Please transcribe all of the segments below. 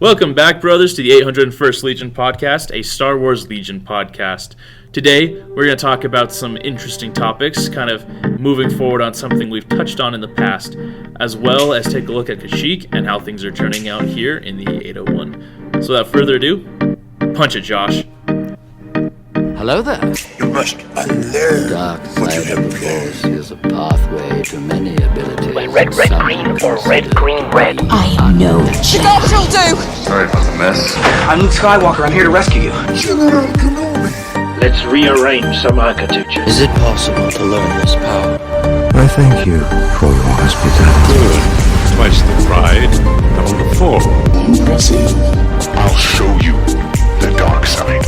Welcome back, brothers, to the 801st Legion podcast, a Star Wars Legion podcast. Today, we're going to talk about some interesting topics, kind of moving forward on something we've touched on in the past, as well as take a look at Kashyyyk and how things are turning out here in the 801. So without further ado, punch it, Josh. Hello there. You must unlearn Dark what you side have of the learned. Force is a pathway to many abilities. Wait, red, some green, or considered red, green, red? I know. She'll do! Sorry about the mess. I'm Luke Skywalker. I'm here to rescue you. General Kenobi. Let's rearrange some architectures. Is it possible to learn this power? I thank you for your hospitality. Twice the pride, double the fall. Impressive. I'll show you the dark side.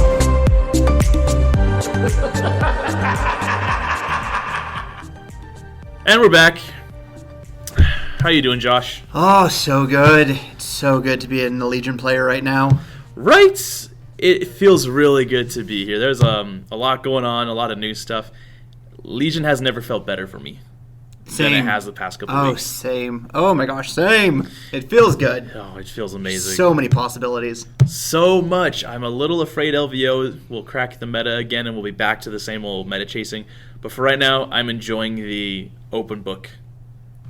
And we're back. How you doing, Josh? Oh, so good. It's so good to be a Legion player right now. Right? It feels really good to be here. There's a lot going on, a lot of new stuff. Legion has never felt better for me than it has the past couple Oh, weeks. same. Oh my gosh, same. It feels good. Oh, it feels amazing. So many possibilities. So much. I'm a little afraid LVO will crack the meta again and we'll be back to the same old meta chasing. But for right now, I'm enjoying the open book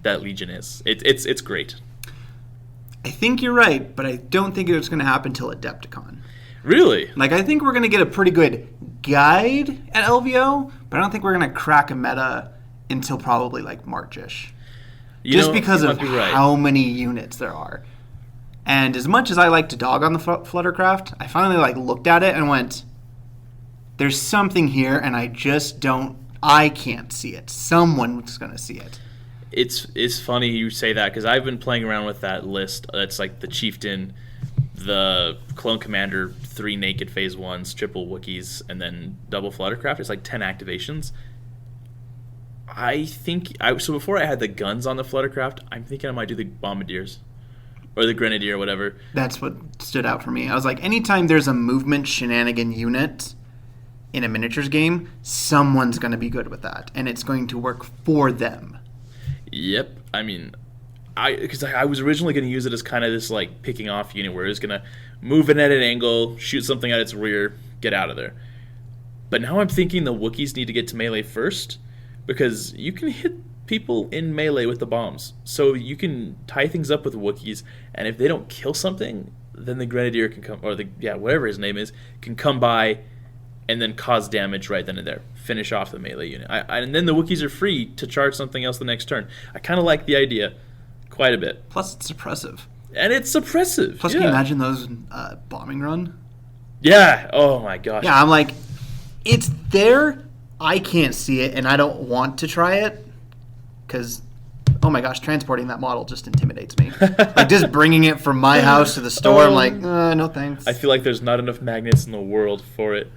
that Legion is. It's great. I think you're right, but I don't think it's going to happen till Adepticon. Really? Like, I think we're going to get a pretty good guide at LVO, but I don't think we're going to crack a meta until probably like March-ish. Just because you of might be right. how many units there are. And as much as I like to dog on the Fluttercraft, I finally looked at it and went, there's something here, and I can't see it. Someone's going to see it. It's funny you say that because I've been playing around with that list. That's like the Chieftain, the Clone Commander, 3 Naked Phase 1s, triple Wookiees, and then double Fluttercraft. It's like 10 activations. So before I had the guns on the Fluttercraft, I'm thinking I might do the Bombardiers or the Grenadier or whatever. That's what stood out for me. I was like, anytime there's a movement shenanigan unit in a miniatures game, someone's going to be good with that, and it's going to work for them. Yep. I mean, because I was originally going to use it as kind of this like picking off unit where it's going to move in at an angle, shoot something at its rear, get out of there. But now I'm thinking the Wookiees need to get to melee first because you can hit people in melee with the bombs. So you can tie things up with Wookiees, and if they don't kill something, then the Grenadier can come, or whatever his name is, can come by and then cause damage right then and there. Finish off the melee unit. And then the Wookiees are free to charge something else the next turn. I kind of like the idea quite a bit. Plus, it's suppressive. And it's suppressive. Plus, yeah. can you imagine those bombing run? Yeah. Oh, my gosh. Yeah, I'm like, it's there. I can't see it, and I don't want to try it because, oh my gosh, transporting that model just intimidates me. Like, just bringing it from my house to the store, I'm like, no thanks. I feel like there's not enough magnets in the world for it.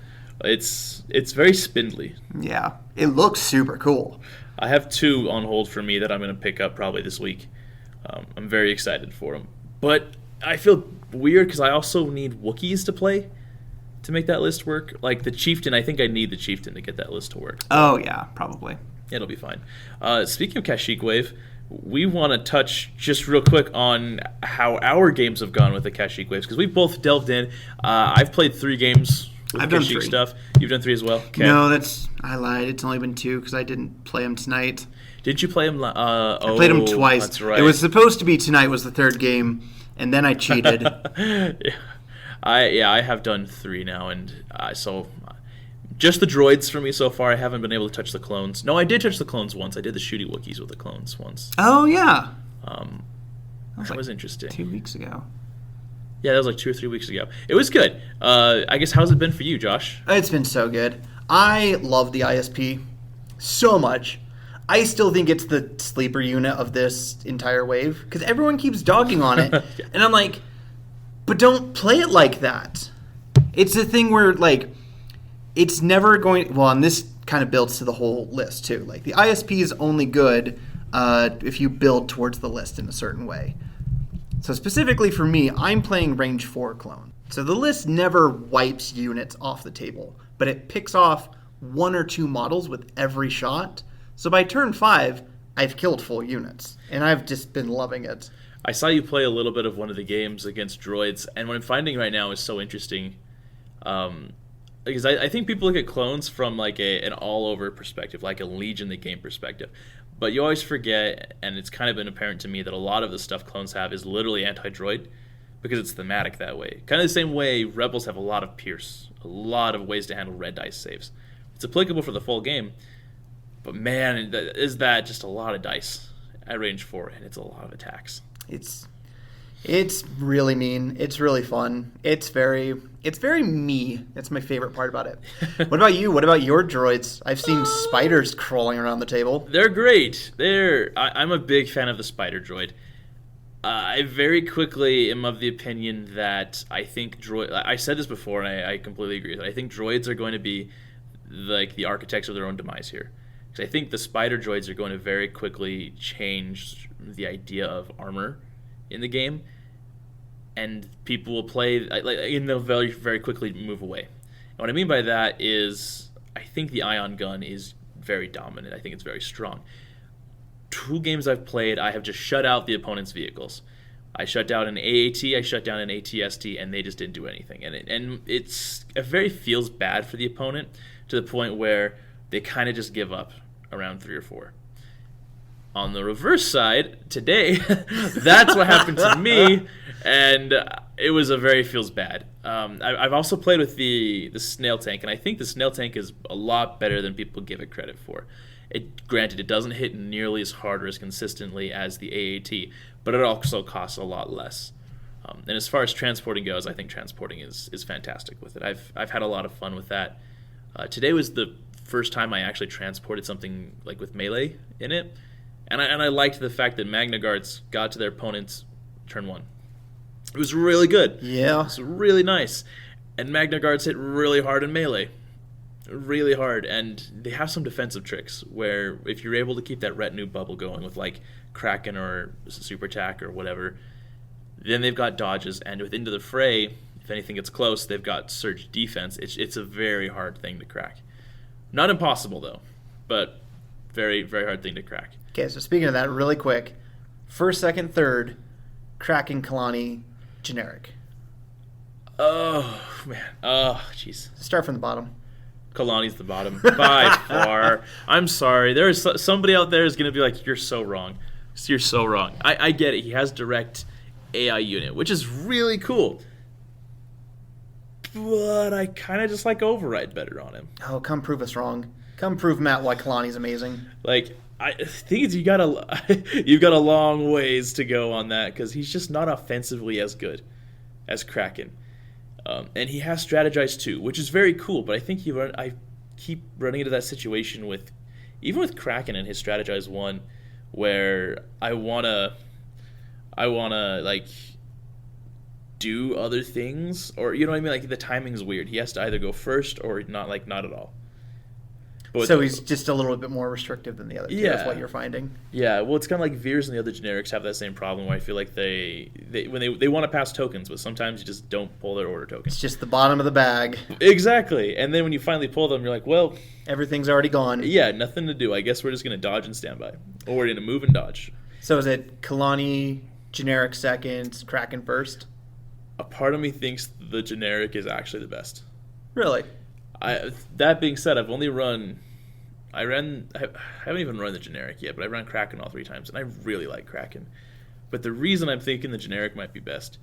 It's very spindly. Yeah, it looks super cool. I have 2 on hold for me that I'm going to pick up probably this week. I'm very excited for them. But I feel weird because I also need Wookiees to play to make that list work. Like the Chieftain, I think I need the Chieftain to get that list to work. Oh, yeah, probably. It'll be fine. Speaking of Kashyyyk Wave, we want to touch just real quick on how our games have gone with the Kashyyyk Waves because we both delved in. I've played 3 games with I've done Kashyyyk 3. stuff. You've done 3 as well? Okay. No, I lied. It's only been 2 because I didn't play them tonight. Did you play him? I played them twice. That's right. It was supposed to be tonight was the 3rd game, and then I cheated. Yeah. I have done 3 now, and so just the droids for me so far. I haven't been able to touch the clones. No, I did touch the clones once. I did the shooty Wookiees with the clones once. Oh, yeah. That was interesting. 2 weeks ago. Yeah, that was like 2 or 3 weeks ago. It was good. I guess how's it been for you, Josh? It's been so good. I love the ISP so much. I still think it's the sleeper unit of this entire wave because everyone keeps dogging on it. Yeah. And I'm like, but don't play it like that. It's a thing where, like, it's never going... Well, and this kind of builds to the whole list, too. Like, the ISP is only good if you build towards the list in a certain way. So specifically for me, I'm playing range 4 clone. So the list never wipes units off the table, but it picks off 1 or 2 models with every shot. So by turn 5, I've killed full units, and I've just been loving it. I saw you play a little bit of one of the games against droids, and what I'm finding right now is so interesting. Because I think people look at clones from like an all-over perspective, like a Legion the game perspective. But you always forget, and it's kind of been apparent to me, that a lot of the stuff clones have is literally anti-droid because it's thematic that way. Kind of the same way Rebels have a lot of Pierce, a lot of ways to handle red dice saves. It's applicable for the full game, but man, is that just a lot of dice at range 4, and it's a lot of attacks. It's really mean. It's really fun. It's very me. That's my favorite part about it. What about you? What about your droids? I've seen spiders crawling around the table. They're great. I'm a big fan of the spider droid. I very quickly am of the opinion that I think I said this before, and I completely agree with it. I think droids are going to be like the architects of their own demise here. Because I think the spider droids are going to very quickly change the idea of armor in the game, and people will play and they'll very, very quickly move away. And what I mean by that is I think the ion gun is very dominant. I think it's very strong. 2 games I've played, I have just shut out the opponent's vehicles. I shut down an AAT, I shut down an ATST, and they just didn't do anything. And it very feels bad for the opponent to the point where they kind of just give up around 3 or 4. On the reverse side, today, that's what happened to me, and it was a very feels bad. I've also played with the snail tank, and I think the snail tank is a lot better than people give it credit for. Granted, it doesn't hit nearly as hard or as consistently as the AAT, but it also costs a lot less. And as far as transporting goes, I think transporting is fantastic with it. I've had a lot of fun with that. Today was the first time I actually transported something like with melee in it. And I liked the fact that Magna Guards got to their opponent's turn 1. It was really good. Yeah. It was really nice. And Magna Guards hit really hard in melee. Really hard. And they have some defensive tricks where if you're able to keep that retinue bubble going with like Kraken or Super Attack or whatever, then they've got dodges. And with Into the Fray, if anything gets close, they've got surge defense. It's a very hard thing to crack. Not impossible, though, but very, very hard thing to crack. Okay, so speaking of that, really quick, 1st, 2nd, 3rd, Kraken, Kalani, generic. Oh, man. Oh, jeez. Start from the bottom. Kalani's the bottom by far. I'm sorry. There is somebody out there is going to be like, you're so wrong. You're so wrong. I get it. He has direct AI unit, which is really cool. But I kind of just like Override better on him. Oh, come prove us wrong. Come prove Matt why Kalani's amazing. Like, I think you've got a long ways to go on that because he's just not offensively as good as Kraken. And he has strategized too, which is very cool. But I think I keep running into that situation even with Kraken and his strategize 1, where I wanna like do other things, or you know what I mean. Like the timing's weird. He has to either go first or not at all. But so he's just a little bit more restrictive than the other two. Yeah. That's what you're finding. Yeah, well, it's kind of like Veers and the other generics have that same problem where I feel like they want to pass tokens, but sometimes you just don't pull their order tokens. It's just the bottom of the bag. Exactly, and then when you finally pull them, you're like, well, everything's already gone. Yeah, nothing to do. I guess we're just going to dodge and stand by, or we're going to move and dodge. So is it Kalani, generic 2nd, Kraken 1st? A part of me thinks the generic is actually the best. Really? That being said, I haven't even run the generic yet, but I ran Kraken all 3 times, and I really like Kraken. But the reason I'm thinking the generic might be best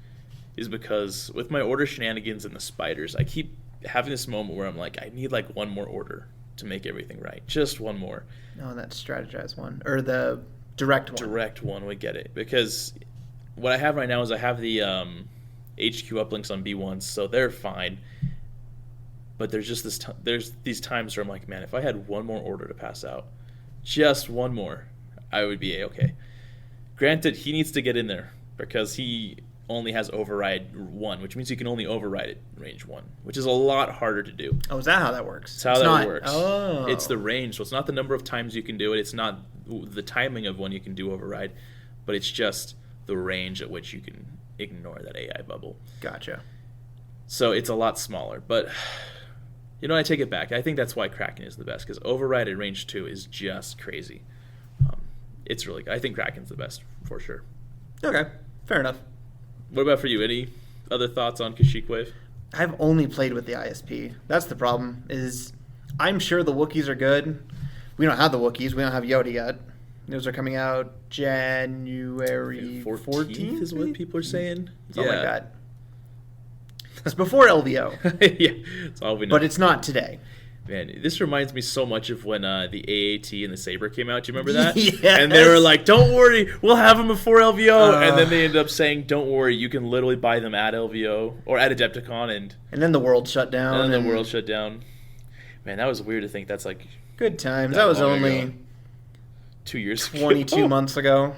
is because with my order shenanigans and the spiders, I keep having this moment where I'm like, I need like one more order to make everything right. Just one more. No, that strategized one. Or the direct one. Direct one would get it. Because what I have right now is I have the HQ uplinks on B1s, so they're fine. But there's just there's these times where I'm like, man, if I had one more order to pass out, just one more, I would be A-okay. Granted, he needs to get in there because he only has override 1, which means you can only override it range 1, which is a lot harder to do. Oh, is that how that works? That's how that works. Oh. It's the range, so it's not the number of times you can do it. It's not the timing of when you can do override, but it's just the range at which you can ignore that AI bubble. Gotcha. So it's a lot smaller, but you know, I take it back. I think that's why Kraken is the best, because override at range 2 is just crazy. It's really good. I think Kraken's the best for sure. Okay. Fair enough. What about for you? Any other thoughts on Kashyyyk Wave? I've only played with the ISP. That's the problem. Is I'm sure the Wookiees are good. We don't have the Wookiees. We don't have Yoda yet. Those are coming out January 14th is what people are saying. Something like that. It's before LVO, Yeah, that's all we know. but it's not today. Man, this reminds me so much of when the AAT and the Saber came out. Do you remember that? Yes. And they were like, "Don't worry, we'll have them before LVO." And then they ended up saying, "Don't worry, you can literally buy them at LVO or at Adepticon." And then the world shut down. then the world shut down. Man, that was weird to think that's like Good times. That was long only ago. 2 years ago. 22 months ago.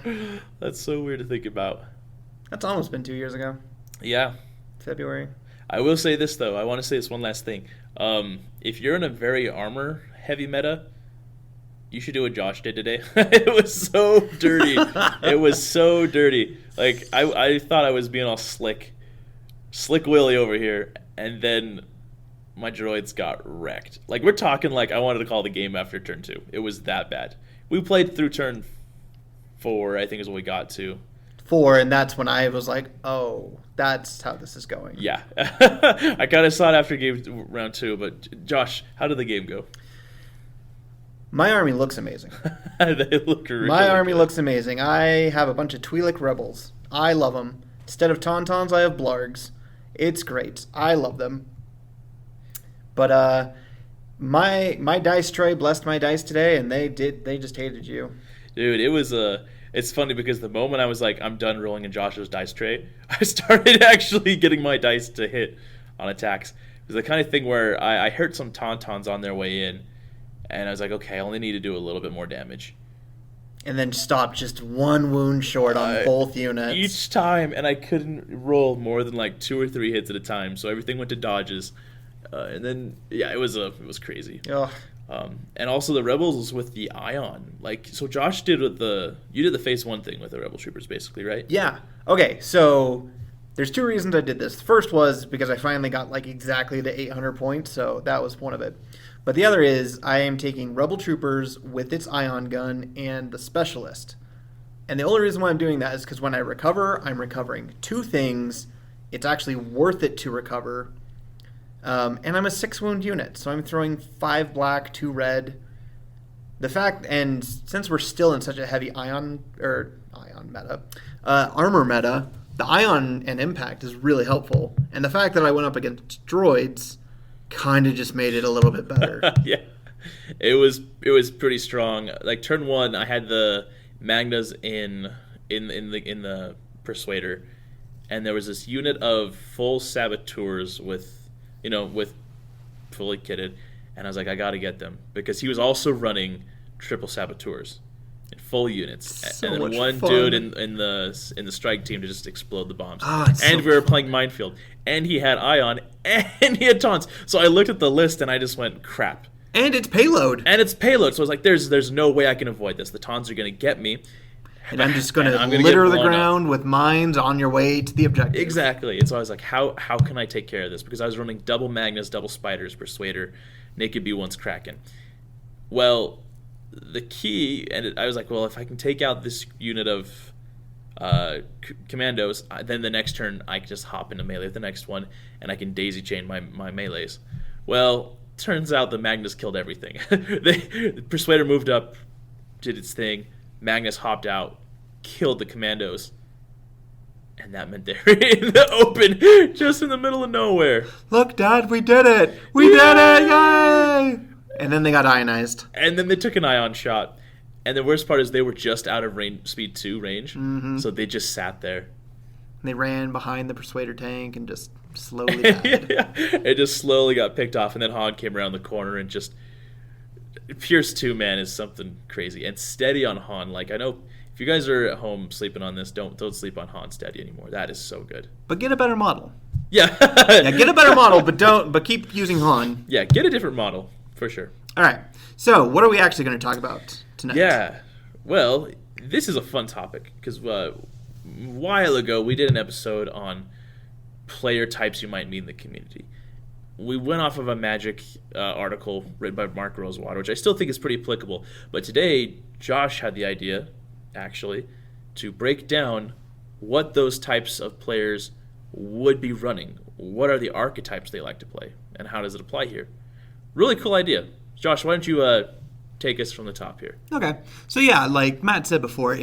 That's so weird to think about. That's almost been 2 years ago. Yeah. February. I will say this, though. I want to say this one last thing. If you're in a very armor-heavy meta, you should do what Josh did today. It was so dirty. It was so dirty. Like, I thought I was being all Slick Willy over here, and then my droids got wrecked. Like, we're talking like I wanted to call the game after turn 2. It was that bad. We played through turn 4, I think is what we got to. 4, and that's when I was like, oh, that's how this is going. Yeah. I kind of saw it after game round 2, but Josh, how did the game go? My army looks amazing. They look really My army good. looks amazing. I have a bunch of Twi'lek rebels. I love them. Instead of Tauntauns, I have Blargs. It's great. I love them. But my dice tray blessed my dice today, and they just hated you. Dude, it was it's funny because the moment I was like, I'm done rolling in Josh's dice tray, I started actually getting my dice to hit on attacks. It was the kind of thing where I heard some Tauntauns on their way in, and I was like, okay, I only need to do a little bit more damage. And then stopped just one wound short on both units. Each time, and I couldn't roll more than like 2 or 3 hits at a time, so everything went to dodges. And then, yeah, it was crazy. Ugh. And also the Rebels with the Ion. Like, so Josh did you did the phase 1 thing with the Rebel Troopers, basically, right? Yeah. Okay, so there's 2 reasons I did this. The first was because I finally got like exactly the 800 points, so that was one of it. But the other is I am taking Rebel Troopers with its Ion gun and the Specialist. And the only reason why I'm doing that is because when I recover, I'm recovering 2 things. It's actually worth it to recover. And I'm a 6 wound unit, so I'm throwing 5 black, 2 red. The fact, and since we're still in such a heavy ion meta, armor meta, the Ion and Impact is really helpful. And the fact that I went up against droids kind of just made it a little bit better. Yeah, it was pretty strong. Like turn 1, I had the Magnas in the Persuader, and there was this unit of full saboteurs with fully kitted, and I was like, I gotta get them because he was also running triple saboteurs in full units, So and then much one fun. dude in the strike team to just explode the bombs. It's And so we were playing Minefield, and he had Ion, and he had taunts. So I looked at the list and I just went, crap. And it's payload. And it's payload, so I was like, there's no way I can avoid this. The taunts are gonna get me. And I'm just going And to I'm gonna litter get the blown up. ground with mines on your way to the objective. Exactly. And so I was like, how can I take care of this? Because I was running double Magnus, double Spiders, Persuader, Naked B1's Kraken. Well, the key, and I was like, well, if I can take out this unit of commandos, then the next turn I can just hop into melee with the next one, and I can daisy chain my melees. Well, turns out the Magnus killed everything. The Persuader moved up, did its thing. Magnus hopped out, killed the commandos, and that meant they're in the open, just in the middle of nowhere. Look, Dad, we did it! We did it! Yay! And then they got ionized. And then they took an ion shot. And the worst part is they were just out of speed 2 range, so they just sat there. They ran behind the Persuader tank and just slowly died. Yeah, it just slowly got picked off, and then Han came around the corner and just... Pierce 2, man, is something crazy. And steady on Han. Like, I know if you guys are at home sleeping on this, don't sleep on Han steady anymore. That is so good. But get a better model. Yeah. Yeah, get a better model, but keep using Han. Yeah, get a different model, for sure. All right. So, what are we actually going to talk about tonight? Yeah. Well, this is a fun topic, because a while ago we did an episode on player types you might meet in the community. We went off of a Magic article written by Mark Rosewater, which I still think is pretty applicable. But today, Josh had the idea, actually, to break down what those types of players would be running. What are the archetypes they like to play, and how does it apply here? Really cool idea. Josh, why don't you take us from the top here? Okay. So yeah, like Matt said before,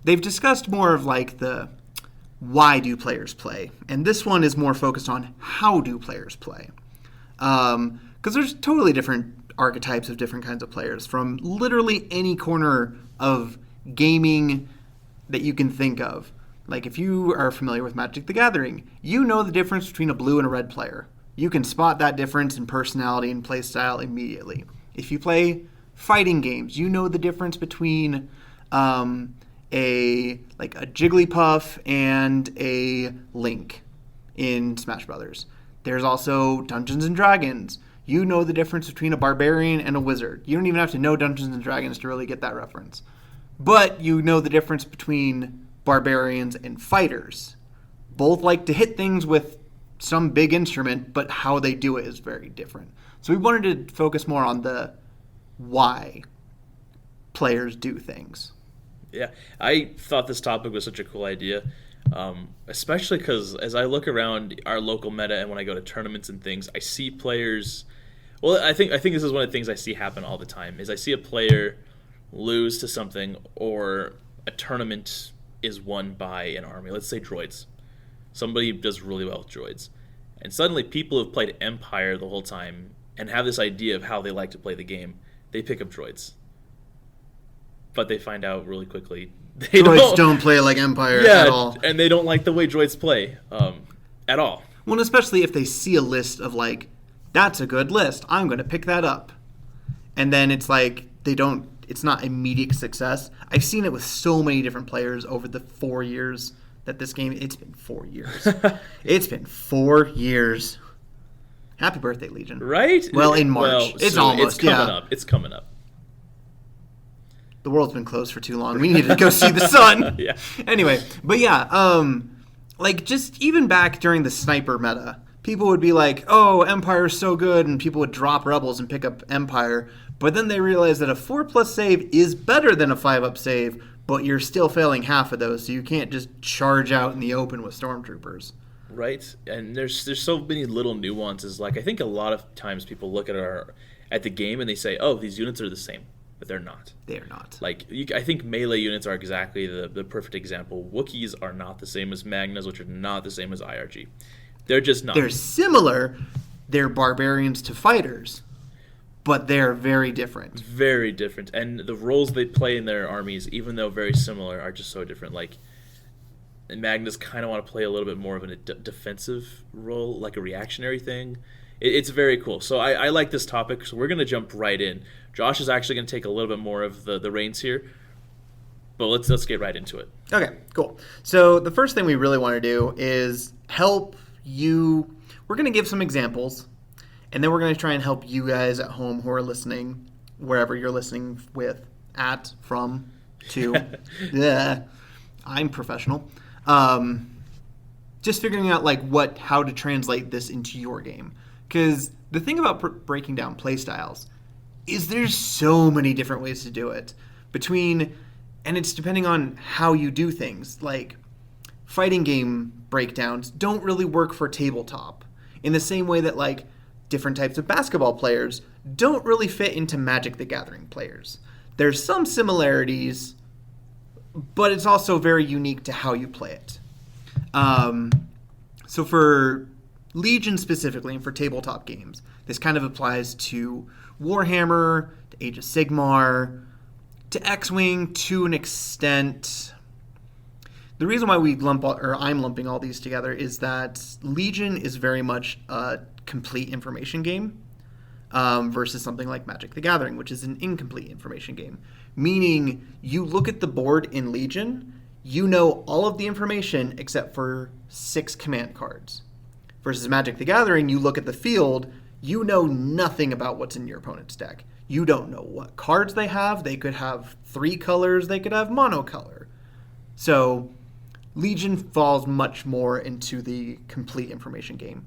they've discussed more of like the why do players play, and this one is more focused on how do players play. Because there's totally different archetypes of different kinds of players from literally any corner of gaming that you can think of. Like if you are familiar with Magic the Gathering, you know the difference between a blue and a red player. You can spot that difference in personality and play style immediately. If you play fighting games, you know the difference between a Jigglypuff and a Link in Smash Brothers. There's also Dungeons and Dragons. You know the difference between a barbarian and a wizard. You don't even have to know Dungeons and Dragons to really get that reference. But you know the difference between barbarians and fighters. Both like to hit things with some big instrument, but how they do it is very different. So we wanted to focus more on the why players do things. Yeah, I thought this topic was such a cool idea, especially because as I look around our local meta and when I go to tournaments and things, I see players. Well, I think this is one of the things I see happen all the time. Is I see a player lose to something, or a tournament is won by an army. Let's say droids. Somebody does really well with droids, and suddenly people who've played Empire the whole time and have this idea of how they like to play the game, they pick up droids. But they find out really quickly Droids don't play like Empire at all. And they don't like the way droids play at all. Well, and especially if they see a list of like, that's a good list, I'm going to pick that up. And then it's like, it's not immediate success. I've seen it with so many different players over the 4 years that this game, it's been 4 years. It's been 4 years. Happy birthday, Legion. Right? Well, in March. Well, it's soon. almost, It's coming up. It's coming up. The world's been closed for too long. We need to go see the sun. Yeah. Anyway, but yeah, like just even back during the sniper meta, people would be like, "Oh, Empire's so good," and people would drop Rebels and pick up Empire. But then they realized that a 4+ save is better than a 5+ save, but you're still failing half of those, so you can't just charge out in the open with Stormtroopers. Right, and there's so many little nuances. Like I think a lot of times people look at the game and they say, "Oh, these units are the same." But they're not. They are not. Like, I think melee units are exactly the perfect example. Wookiees are not the same as Magnas, which are not the same as IRG. They're just not. They're similar. They're barbarians to fighters, but they're very different. Very different. And the roles they play in their armies, even though very similar, are just so different. Like, Magnas kind of want to play a little bit more of a defensive role, like a reactionary thing. It's very cool. So I like this topic, so we're going to jump right in. Josh is actually going to take a little bit more of the reins here, but let's get right into it. Okay, cool. So the first thing we really want to do is help you. We're going to give some examples, and then we're going to try and help you guys at home who are listening, wherever you're listening from, to. Yeah, I'm professional. Just figuring out like how to translate this into your game. Because the thing about breaking down playstyles is there's so many different ways to do it. And it's depending on how you do things. Like, fighting game breakdowns don't really work for tabletop. In the same way that, like, different types of basketball players don't really fit into Magic the Gathering players. There's some similarities, but it's also very unique to how you play it. So for Legion specifically, and for tabletop games, this kind of applies to Warhammer, to Age of Sigmar, to X-Wing to an extent. The reason why I'm lumping all these together is that Legion is very much a complete information game versus something like Magic the Gathering, which is an incomplete information game. Meaning, you look at the board in Legion, you know all of the information except for 6 command cards. Versus Magic the Gathering, you look at the field, you know nothing about what's in your opponent's deck. You don't know what cards they have. They could have 3 colors. They could have monocolor. So Legion falls much more into the complete information game.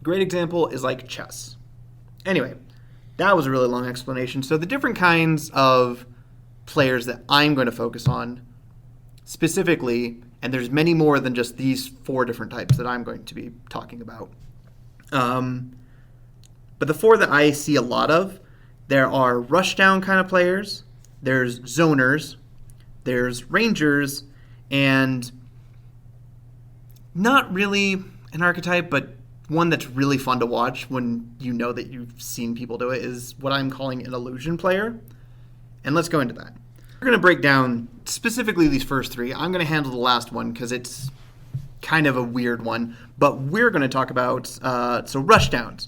Great example is like chess. Anyway, that was a really long explanation. So the different kinds of players that I'm going to focus on specifically And there's many more than just these 4 different types that I'm going to be talking about. But the 4 that I see a lot of, there are rushdown kind of players, there's zoners, there's rangers, and not really an archetype, but one that's really fun to watch when you know that you've seen people do it is what I'm calling an illusion player. And let's go into that. We're going to break down specifically these first 3. I'm going to handle the last one because it's kind of a weird one. But we're going to talk about, so rushdowns.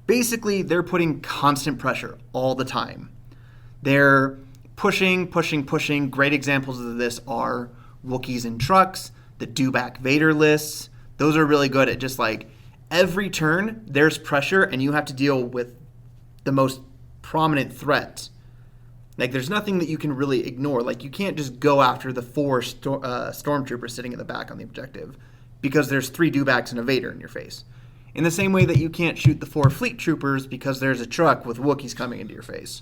Basically, they're putting constant pressure all the time. They're pushing. Great examples of this are Wookiees and trucks, the Dewback Vader lists. Those are really good at just like every turn there's pressure and you have to deal with the most prominent threat. Like there's nothing that you can really ignore. Like you can't just go after the 4 stormtroopers sitting in the back on the objective because there's 3 Dewbacks and a Vader in your face. In the same way that you can't shoot the 4 fleet troopers because there's a truck with Wookiees coming into your face.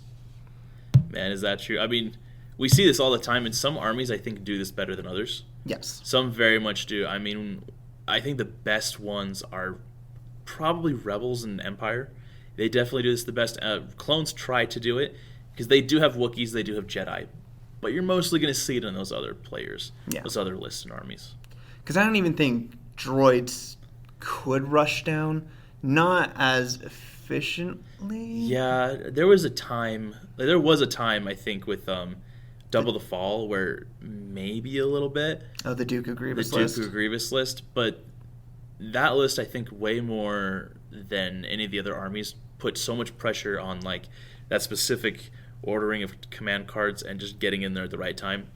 Man, is that true? I mean, we see this all the time, and some armies, I think, do this better than others. Yes. Some very much do. I mean, I think the best ones are probably Rebels and Empire. They definitely do this the best. Clones try to do it, because they do have Wookiees, they do have Jedi. But you're mostly going to see it in those other players, those other lists and armies. Because I don't even think droids could rush down, not as efficiently. Yeah, there was a time, I think, with Double the Fall where maybe a little bit. Oh, the Dooku Grievous the list. Dooku Grievous list, but that list, I think, way more than any of the other armies, put so much pressure on like that specific ordering of command cards and just getting in there at the right time.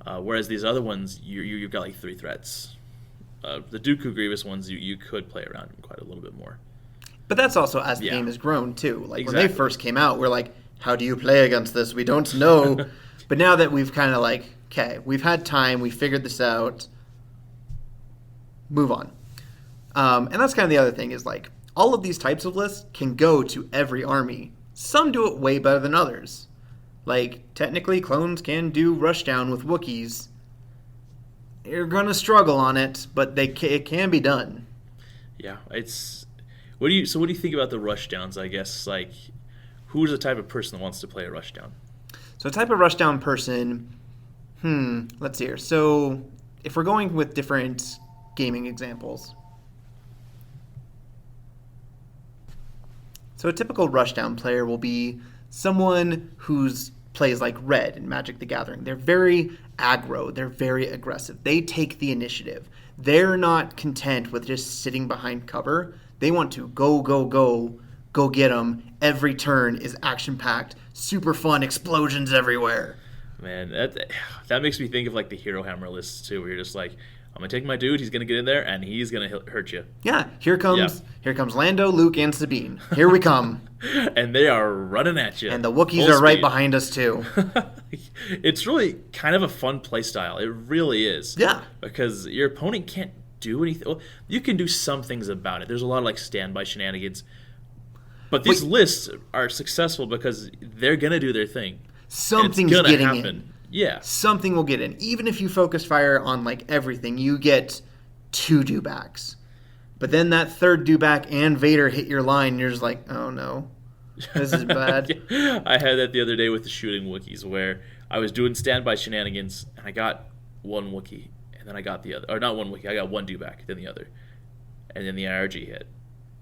Whereas these other ones, you've got like 3 threats. The Dooku Grievous ones, you could play around quite a little bit more. But that's also as the game has grown, too. Like, exactly. When they first came out, we're like, how do you play against this? We don't know. But now that we've kind of like, okay, we've had time, we figured this out, move on. And that's kind of the other thing is, like, all of these types of lists can go to every army. Some do it way better than others. Like, technically, clones can do rushdown with Wookiees. You're going to struggle on it, but it can be done. Yeah, it's... What do you think about the rushdowns, I guess? Like, who's the type of person that wants to play a rushdown? So a type of rushdown person, let's see here. So if we're going with different gaming examples. So a typical rushdown player will be someone who's plays like Red in Magic the Gathering. They're very aggro. They're very aggressive. They take the initiative. They're not content with just sitting behind cover. They want to go get them. Every turn is action-packed, super fun, explosions everywhere. Man, that makes me think of like the Hero Hammer lists too, where you're just like, I'm gonna take my dude, he's gonna get in there, and he's gonna hurt you. Yeah, here comes Lando, Luke, and Sabine. Here we come. And they are running at you. And the Wookiees are right behind us too. It's really kind of a fun play style. It really is. Yeah. Because your opponent can't do anything. Well, you can do some things about it. There's a lot of like standby shenanigans. But these lists are successful because they're gonna do their thing. Something's it's gonna getting happen. in. Yeah. Something will get in. Even if you focus fire on like everything, you get 2 Dewbacks. But then that 3rd Dewback and Vader hit your line, and you're just like, oh no, this is bad. I had that the other day with the shooting Wookiees, where I was doing standby shenanigans, and I got one Wookiee, and then I got the other, or not one Wookiee, I got one Dewback, then the other, and then the IRG hit,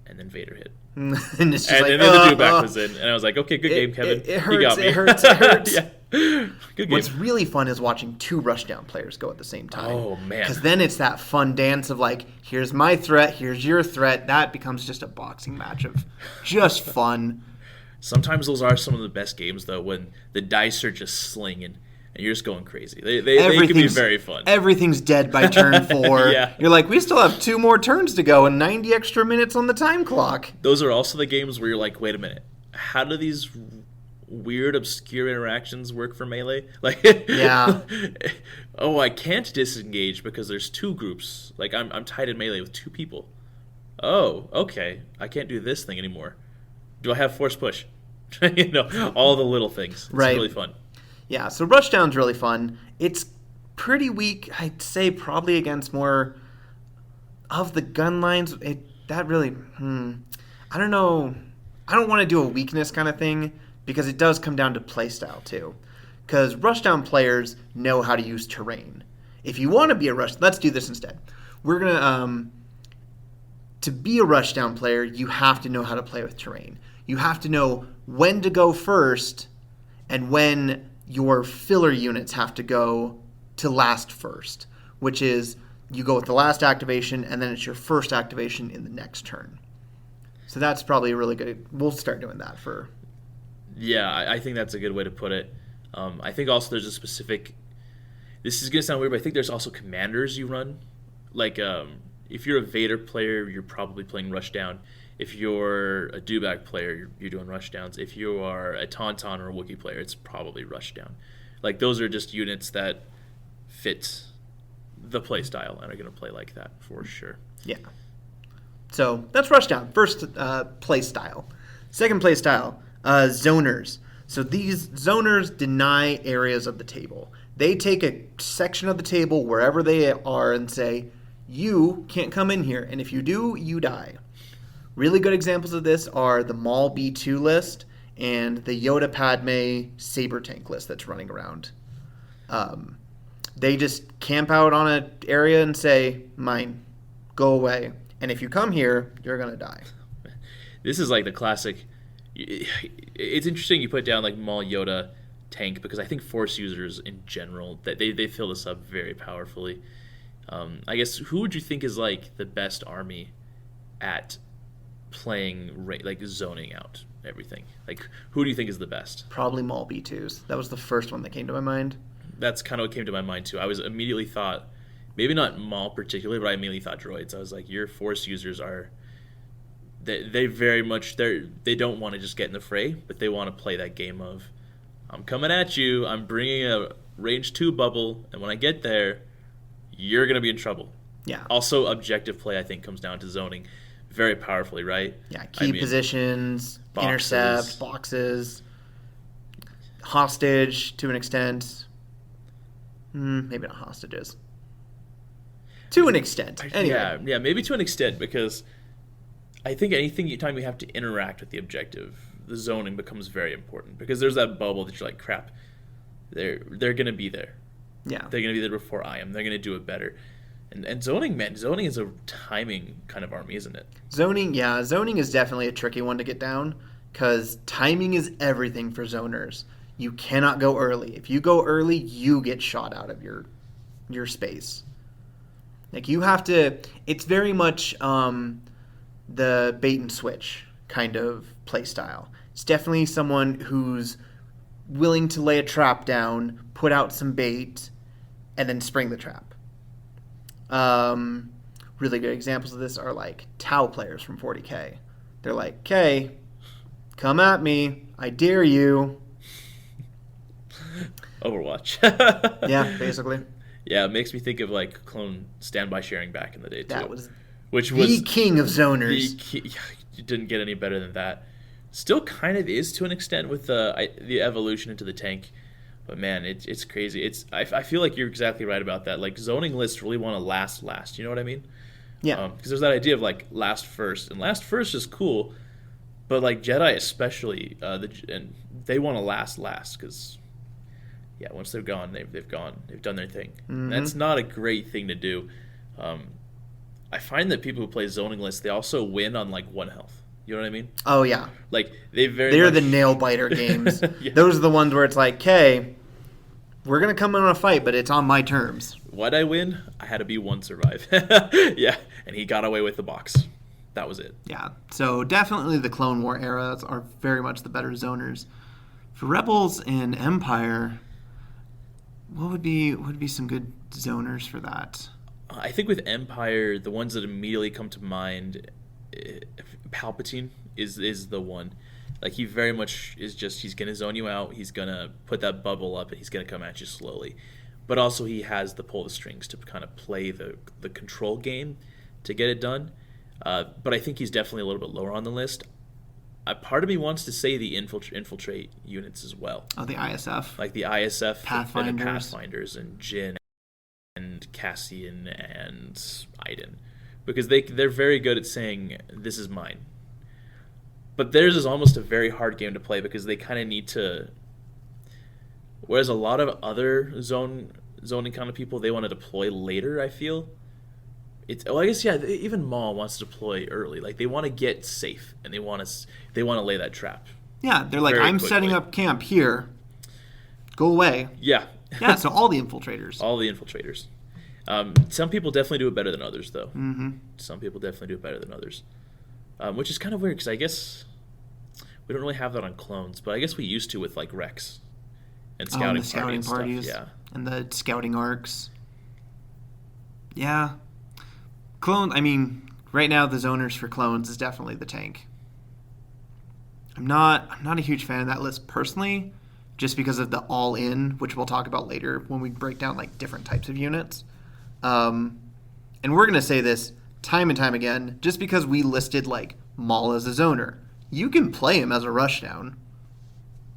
and then Vader hit. and it's just and then the Dewback was in, and I was like, okay, good game, Kevin. It hurts, you got me. it hurts. Yeah. Good game. What's really fun is watching 2 rushdown players go at the same time. Oh, man. Because then it's that fun dance of like, here's my threat, here's your threat. That becomes just a boxing match of just fun. Sometimes those are some of the best games, though, when the dice are just slinging and you're just going crazy. They can be very fun. Everything's dead by turn 4. Yeah. You're like, we still have 2 more turns to go and 90 extra minutes on the time clock. Those are also the games where you're like, wait a minute, how do these weird, obscure interactions work for Melee? Like, yeah. Oh, I can't disengage because there's 2 groups. Like, I'm tied in Melee with 2 people. Oh, okay. I can't do this thing anymore. Do I have force push? All the little things. It's right. really fun. Yeah, so Rushdown's really fun. It's pretty weak. I'd say probably against more of the gun lines. I don't know. I don't want to do a weakness kind of thing because it does come down to playstyle too. Because rushdown players know how to use terrain. If you want to be a let's do this instead. We're gonna to be a rushdown player, you have to know how to play with terrain. You have to know when to go first and when your filler units have to go to last first, which is you go with the last activation and then it's your first activation in the next turn. So that's probably a really good. We'll start doing that for. Yeah, I think that's a good way to put it. I think also there's a specific. This is gonna sound weird, but I think there's also commanders you run. Like if you're a Vader player, you're probably playing Rushdown. If you're a Dewback player, you're doing Rushdowns. If you are a Tauntaun or a Wookiee player, it's probably Rushdown. Like those are just units that fit the play style and are gonna play like that for sure. Yeah. So that's Rushdown. First play style. Second play style, zoners. So these zoners deny areas of the table. They take a section of the table wherever they are and say, you can't come in here, and if you do, you die. Really good examples of this are the Maul B2 list and the Yoda Padme Saber Tank list that's running around. They just camp out on an area and say, mine, go away. And if you come here, you're going to die. This is like the classic. It's interesting you put down like Maul Yoda tank because I think Force users in general, that they fill this up very powerfully. I guess who would you think is like the best army at playing like zoning out everything? Like who do you think is the best? Probably Maul B2s. That was the first one that came to my mind. That's kind of what came to my mind too. I was immediately thought, maybe not Maul particularly, but I immediately thought droids. I was like, your Force users are, they very much, they don't want to just get in the fray, but they want to play that game of, I'm coming at you, I'm bringing a range 2 bubble, and when I get there, you're going to be in trouble. Yeah. Also, objective play, I think, comes down to zoning very powerfully, right? Yeah, key positions, intercept, boxes, hostage to an extent. Maybe not hostages. To an extent. Anyway. Yeah, maybe to an extent, because I think anytime you have to interact with the objective, the zoning becomes very important, because there's that bubble that you're like, crap, they're going to be there. Yeah. They're going to be there before I am. They're going to do it better. And zoning, man, zoning is a timing kind of army, isn't it? Zoning is definitely a tricky one to get down, because timing is everything for zoners. You cannot go early. If you go early, you get shot out of your space. Like you have to. It's very much the bait and switch kind of play style. It's definitely someone who's willing to lay a trap down, put out some bait, and then spring the trap. Really good examples of this are like Tau players from 40K. They're like, "Okay, come at me. I dare you." Overwatch. Yeah, basically. Yeah, it makes me think of like clone standby sharing back in the day too. That was which the was king of zoners. You didn't get any better than that. Still kind of is to an extent with the evolution into the tank, but man, it's crazy. I feel like you're exactly right about that. Like zoning lists really want to last. You know what I mean? Yeah. Because there's that idea of like last first, and last first is cool, but like Jedi especially, and they want to last because. Yeah, once they're gone, they've gone. They've done their thing. Mm-hmm. That's not a great thing to do. I find that people who play zoning lists, they also win on like 1 health. You know what I mean? Oh yeah. Like they're the nail biter games. Yeah. Those are the ones where it's like, okay, we're gonna come in on a fight, but it's on my terms. Why'd I win? I had to be 1 survive. Yeah, and he got away with the box. That was it. Yeah. So definitely the Clone War eras are very much the better zoners. For Rebels and Empire. What would be some good zoners for that? I think with Empire, the ones that immediately come to mind, Palpatine is the one. Like he very much is just he's gonna zone you out. He's gonna put that bubble up, and he's gonna come at you slowly. But also he has the pull the strings to kind of play the control game to get it done. But I think he's definitely a little bit lower on the list. Part of me wants to say the infiltrate units as well. Oh, the ISF. Like the ISF, Pathfinders. Pathfinders and Jyn. and Cassian and Iden, because they're very good at saying this is mine. But theirs is almost a very hard game to play because they kind of need to. Whereas a lot of other zoning kind of people, they want to deploy later. I feel. I guess even Maul wants to deploy early. Like they want to get safe and they want to lay that trap. Yeah, they're like, Very I'm quickly. setting up camp here. Go away. Yeah. Yeah, so all the infiltrators. All the infiltrators. Some people definitely do it better than others, though. Mm-hmm. Some people definitely do it better than others, which is kind of weird because I guess we don't really have that on clones, but I guess we used to with like Rex and The scouting parties. Stuff. Yeah. And the scouting arcs. Yeah. Clone, I mean, right now the zoners for clones is definitely the tank. I'm not a huge fan of that list personally, just because of the all-in, which we'll talk about later when we break down like different types of units. And we're going to say this time and time again, just because we listed like Maul as a zoner. You can play him as a rushdown.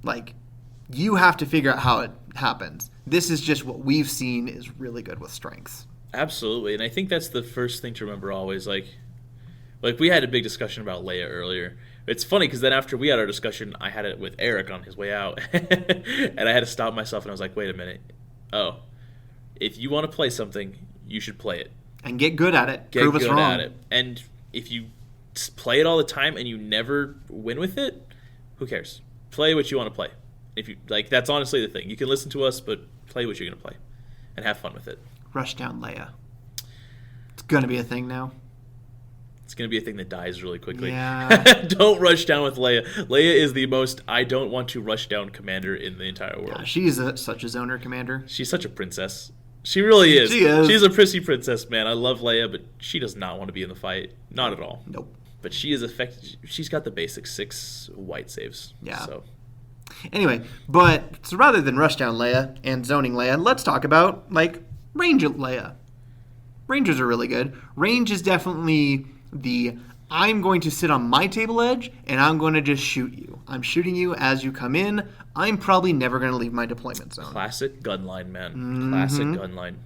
Like, you have to figure out how it happens. This is just what we've seen is really good with strengths. Absolutely, and I think that's the first thing to remember always. Like we had a big discussion about Leia earlier. It's funny because then after we had our discussion, I had it with Eric on his way out, and I had to stop myself and I was like, wait a minute. Oh, if you want to play something, you should play it. And get good at it. Get Prove us good wrong. at it. And if you play it all the time and you never win with it, who cares? Play what you want to play. If you like, that's honestly the thing. You can listen to us, but play what you're gonna play, and have fun with it. Rushdown Leia. It's gonna be a thing now. It's going to be a thing that dies really quickly. Yeah. Don't rush down with Leia. Leia is the most I don't want to rush down commander in the entire world. Yeah, she's such a zoner commander. She's such a princess. She really is. She is. She's a prissy princess, man. I love Leia, but she does not want to be in the fight. Not at all. Nope. But she is effective. She's got the basic 6 white saves. Yeah. So. Anyway, so rather than Rushdown Leia and Zoning Leia, let's talk about, like, Range Leia. Rangers are really good. Range is definitely I'm going to sit on my table edge and I'm going to just shoot you. I'm shooting you as you come in. I'm probably never going to leave my deployment zone. Classic gunline, man. Classic gunline.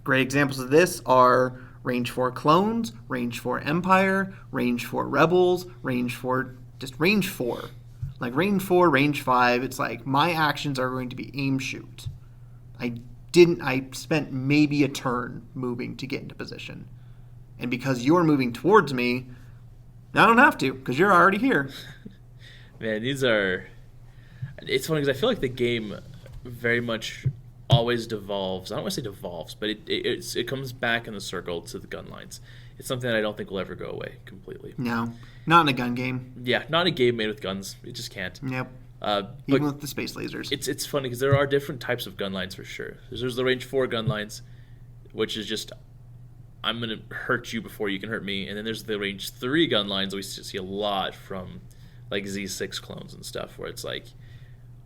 Great examples of this are Range 4 Clones, Range 4 Empire, Range 4 Rebels, Range 4, just Range 4. Like Range 4, Range 5, it's like my actions are going to be aim shoot. I spent maybe a turn moving to get into position. And because you're moving towards me, I don't have to, because you're already here. Man, it's funny because I feel like the game very much always devolves. I don't want to say devolves, but it comes back in the circle to the gun lines. It's something that I don't think will ever go away completely. No, not in a gun game. Yeah, not a game made with guns. It just can't. Yep. But Even with the space lasers. it's funny because there are different types of gun lines for sure. There's the Range 4 gun lines, which is just I'm going to hurt you before you can hurt me. And then there's the Range 3 gun lines that we see a lot from like Z6 clones and stuff where it's like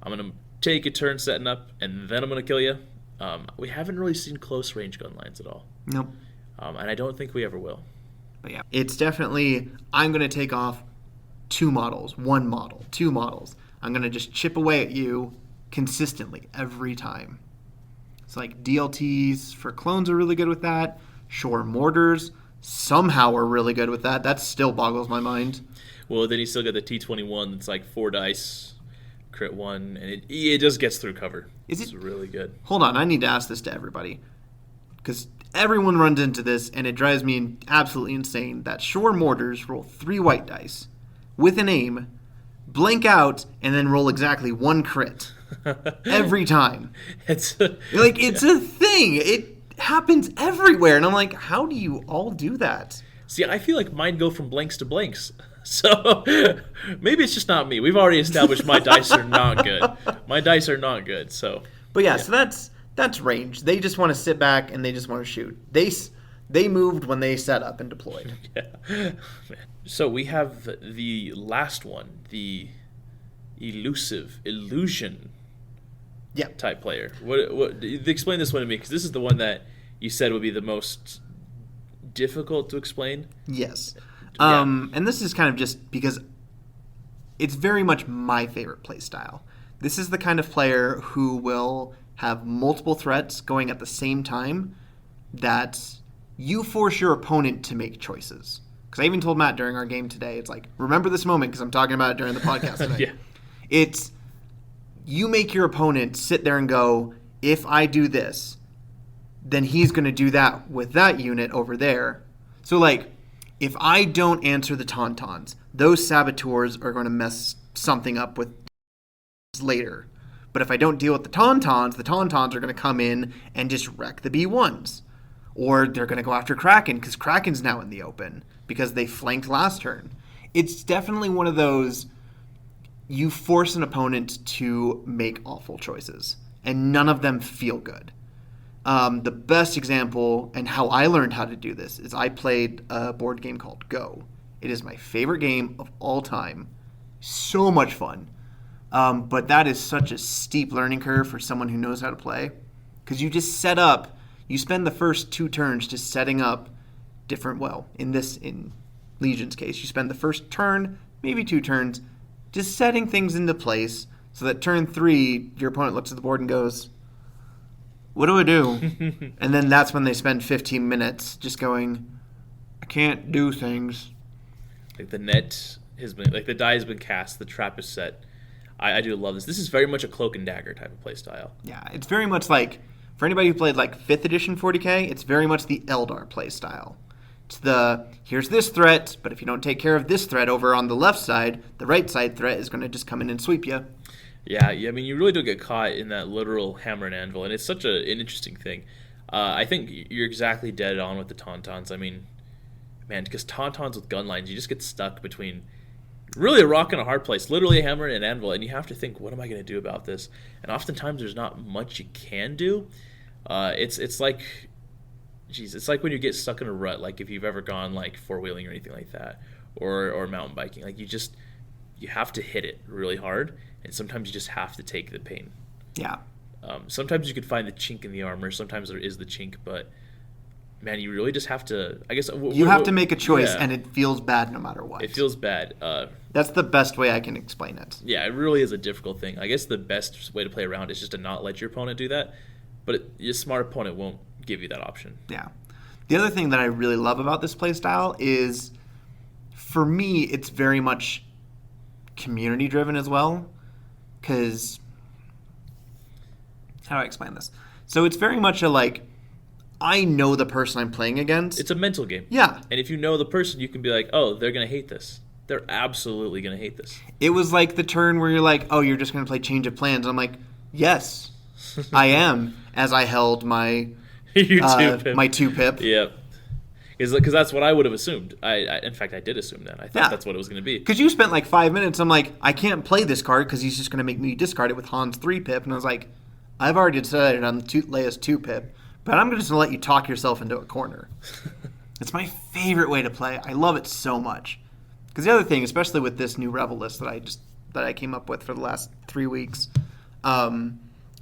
I'm going to take a turn setting up and then I'm going to kill you. We haven't really seen close range gun lines at all. Nope. And I don't think we ever will. But yeah, it's definitely I'm going to take off 2 models, 1 model, 2 models. I'm going to just chip away at you consistently every time. It's like DLTs for clones are really good with that. Shore mortars somehow are really good with that. That still boggles my mind. Well, then you still got the T21 that's like 4 dice, crit 1, and it just gets through cover. It's really good. Hold on, I need to ask this to everybody. Because everyone runs into this, and it drives me absolutely insane that shore mortars roll 3 white dice with an aim, blank out, and then roll exactly 1 crit. Every time. It's a thing. It happens everywhere. And I'm like, how do you all do that? See, I feel like mine go from blanks to blanks. So maybe it's just not me. We've already established my dice are not good. My dice are not good. So, but yeah, so that's range. They just want to sit back and they just want to shoot. They moved when they set up and deployed. Yeah. So we have the last one, the illusion type player. What explain this one to me, because this is the one that you said would be the most difficult to explain. Yes. And this is kind of just because it's very much my favorite play style. This is the kind of player who will have multiple threats going at the same time, that you force your opponent to make choices. Because I even told Matt during our game today, it's like, remember this moment because I'm talking about it during the podcast today. Yeah. It's you make your opponent sit there and go, if I do this, then he's going to do that with that unit over there. So, like, if I don't answer the Tauntauns, those Saboteurs are going to mess something up with later. But if I don't deal with the Tauntauns are going to come in and just wreck the B1s. Or they're going to go after Kraken because Kraken's now in the open because they flanked last turn. It's definitely one of those, you force an opponent to make awful choices, and none of them feel good. The best example, and how I learned how to do this, is I played a board game called Go. It is my favorite game of all time. So much fun. But that is such a steep learning curve for someone who knows how to play. Because you just set up, you spend the first 2 turns just setting up different, in Legion's case, you spend the first turn, maybe 2 turns, just setting things into place so that turn 3, your opponent looks at the board and goes, what do I do? And then that's when they spend 15 minutes just going, I can't do things. Like the net has been, like the die has been cast, the trap is set. I do love this. This is very much a cloak and dagger type of play style. Yeah, it's very much like, for anybody who played like 5th edition 40k, it's very much the Eldar play style. It's the, here's this threat, but if you don't take care of this threat over on the left side, the right side threat is going to just come in and sweep you. Yeah, I mean, you really do get caught in that literal hammer and anvil, and it's such an interesting thing. I think you're exactly dead on with the Tauntauns. I mean, man, because Tauntauns with gun lines, you just get stuck between really a rock and a hard place, literally a hammer and an anvil, and you have to think, what am I going to do about this? And oftentimes there's not much you can do. It's like, geez, it's like when you get stuck in a rut, like if you've ever gone like four-wheeling or anything like that, or mountain biking, like you have to hit it really hard, and sometimes you just have to take the pain. Yeah. Sometimes you could find the chink in the armor. Sometimes there is the chink, but man, you really just have to. I guess you have to make a choice, yeah. And it feels bad no matter what. It feels bad. That's the best way I can explain it. Yeah, it really is a difficult thing. I guess the best way to play around is just to not let your opponent do that, but your smart opponent won't give you that option. Yeah. The other thing that I really love about this playstyle is, for me, it's very much community driven as well. Because, how do I explain this? So it's very much a like, I know the person I'm playing against. It's a mental game. Yeah. And if you know the person, you can be like, oh, they're going to hate this. They're absolutely going to hate this. It was like the turn where you're like, oh, you're just going to play Change of Plans. I'm like, yes, I am, as I held my my 2-pip. Yep. Because that's what I would have assumed. In fact, I did assume that. I thought that's what it was going to be. Because you spent like 5 minutes. I'm like, I can't play this card because he's just going to make me discard it with Han's 3-pip. And I was like, I've already decided on Leia's 2-pip, but I'm just going to let you talk yourself into a corner. It's my favorite way to play. I love it so much. Because the other thing, especially with this new Revel list that I came up with for the last 3 weeks,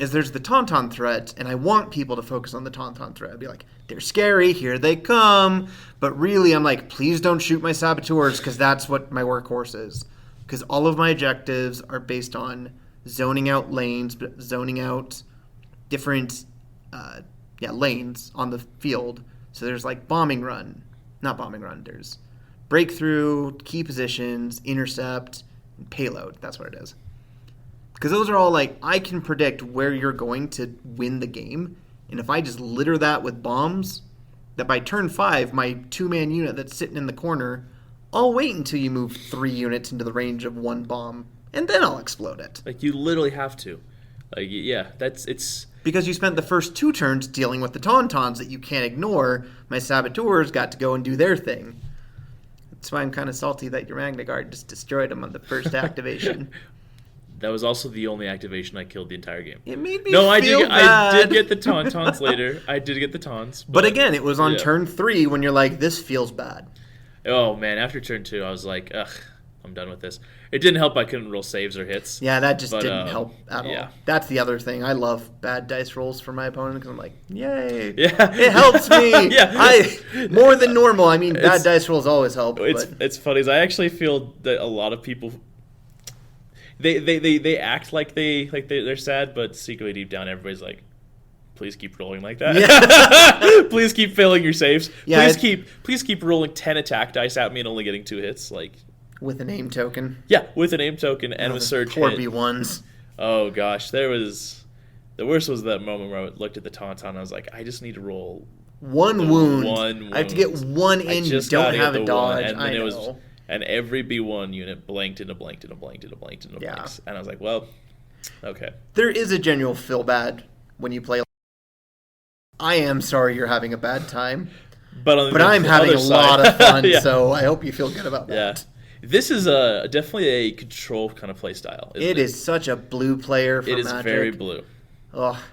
is there's the Tauntaun threat, and I want people to focus on the Tauntaun threat. I'd be like, they're scary, here they come. But really, I'm like, please don't shoot my Saboteurs, because that's what my workhorse is. Because all of my objectives are based on zoning out lanes, zoning out different lanes on the field. So there's like there's breakthrough, key positions, intercept, and payload. That's what it is. Because those are all like, I can predict where you're going to win the game. And if I just litter that with bombs, that by turn 5, my 2-man unit that's sitting in the corner, I'll wait until you move 3 units into the range of 1 bomb, and then I'll explode it. Like, you literally have to. Like, yeah, it's... Because you spent the first 2 turns dealing with the Tauntauns that you can't ignore, my Saboteurs got to go and do their thing. That's why I'm kind of salty that your Magna Guard just destroyed them on the first activation. That was also the only activation I killed the entire game. It made me feel bad. I did get the Tauntauns later. I did get the Taunts. But again, it was on turn 3 when you're like, this feels bad. Oh, man. After turn 2, I was like, ugh, I'm done with this. It didn't help I couldn't roll saves or hits. Yeah, that just didn't help at all. That's the other thing. I love bad dice rolls for my opponent because I'm like, yay. Yeah. It helps me. Yeah. More than normal. I mean, bad dice rolls always help. It's funny. I actually feel that a lot of people... They act like they're sad, but secretly deep down everybody's like, please keep rolling like that. Please keep failing your saves. Yeah, Please keep rolling 10 attack dice at me and only getting 2 hits. Like, with a name token. yeah, with an aim token and with surge Poor hit. B1s. Oh gosh, the worst was that moment where I looked at the Tauntaun and I was like, I just need to roll One wound. one I have to get wound. one I in. You just don't gotta have get a the one, dodge. and I then know. and every B1 unit blanked into blanked into blanked into blanked into Yeah. blanks. And I was like, well, okay. There is a general feel bad when you play. I am sorry you're having a bad time, But I'm having a lot of fun, Yeah. so I hope you feel good about Yeah. that. This is definitely a control kind of play style. It is such a blue player for It is Magic. very blue. Oh,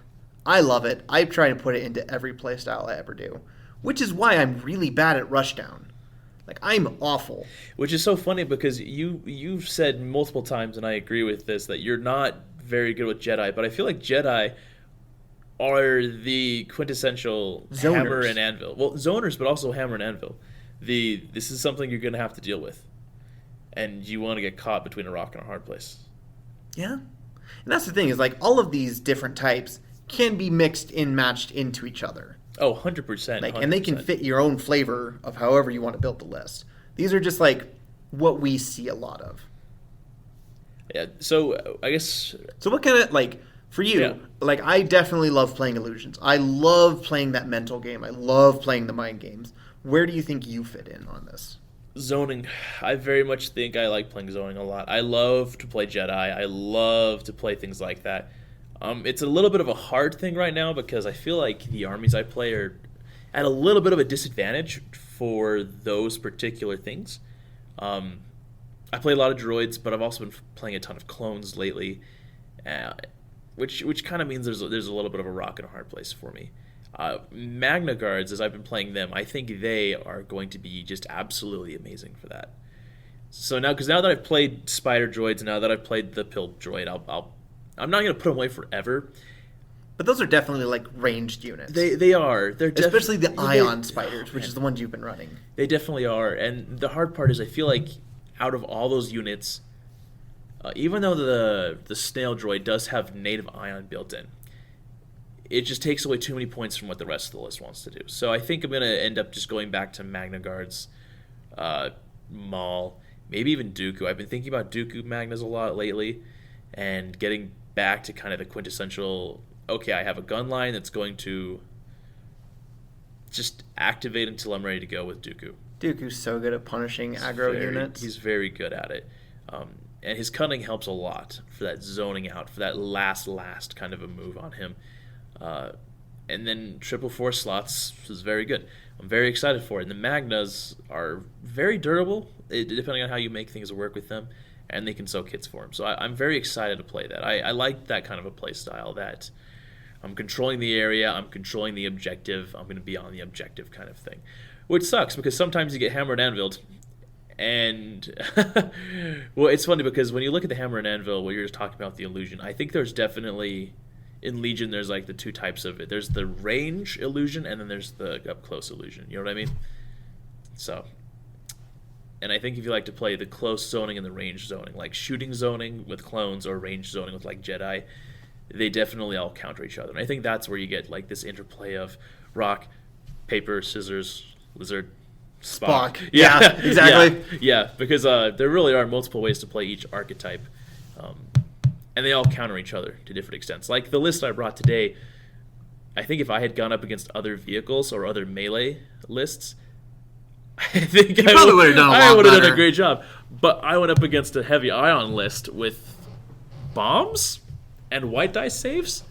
I love it. I try to put it into every playstyle I ever do, which is why I'm really bad at Rushdown. Like, I'm awful. Which is so funny because you've said multiple times, and I agree with this, that you're not very good with Jedi, but I feel like Jedi are the quintessential Zoners. hammer and anvil. Well, zoners, but also hammer and anvil. This is something you're going to have to deal with, and you want to get caught between a rock and a hard place. Yeah. And that's the thing, is like all of these different types can be mixed and matched into each other. Oh, 100%. Like, and they can 100%. fit your own flavor of however you want to build the list. These are just like what we see a lot of. Yeah. So I guess So what kind of, like, for you, Yeah. like, I definitely love playing Illusions. I love playing that mental game. I love playing the mind games. Where do you think you fit in on this? zoning, I very much think I like playing zoning a lot. I love to play Jedi. I love to play things like that. It's a little bit of a hard thing right now because I feel like the armies I play are at a little bit of a disadvantage for those particular things. I play a lot of droids, but I've also been playing a ton of clones lately, which kind of means there's a little bit of a rock and a hard place for me. Magna Guards, as I've been playing them, I think they are going to be just absolutely amazing for that. So now that I've played Spider Droids, and now that I've played the Pill Droid, I'm not going to put them away forever. But those are definitely like ranged units. They are. They're Especially the they- Ion Spiders, which is the ones you've been running. They definitely are. And the hard part is I feel like out of all those units, even though the Snail Droid does have native Ion built in, it just takes away too many points from what the rest of the list wants to do. So I think I'm going to end up just going back to Magna Guards, Maul, maybe even Dooku. I've been thinking about Dooku Magnas a lot lately, and getting back to kind of the quintessential, okay, I have a gun line that's going to just activate until I'm ready to go with Dooku. Dooku's so good at punishing aggro units. He's very good at it. And his cunning helps a lot for that zoning out, for that last kind of a move on him. And then triple force slots is very good. I'm very excited for it. And the Magnas are very durable, depending on how you make things work with them, and they can soak hits for him. So I'm very excited to play that. I like that kind of a play style, that I'm controlling the area, I'm controlling the objective, I'm going to be on the objective kind of thing. Which sucks, because sometimes you get hammered and anviled. And, well, it's funny because when you look at the hammer and anvil, where you're just talking about the illusion, I think there's definitely, in Legion, there's like the two types of it. There's the range illusion, and then there's the up-close illusion. You know what I mean? So, and I think if you like to play the close zoning and the range zoning, like shooting zoning with clones or range zoning with like Jedi, they definitely all counter each other. And I think that's where you get like this interplay of rock, paper, scissors, lizard, Spock. Yeah, exactly. Yeah, because there really are multiple ways to play each archetype. And they all counter each other to different extents. Like the list I brought today, I think if I had gone up against other vehicles or other melee lists, I think I probably would've done a lot would have done better. a great job. But I went up against a heavy ion list with bombs and white dice saves.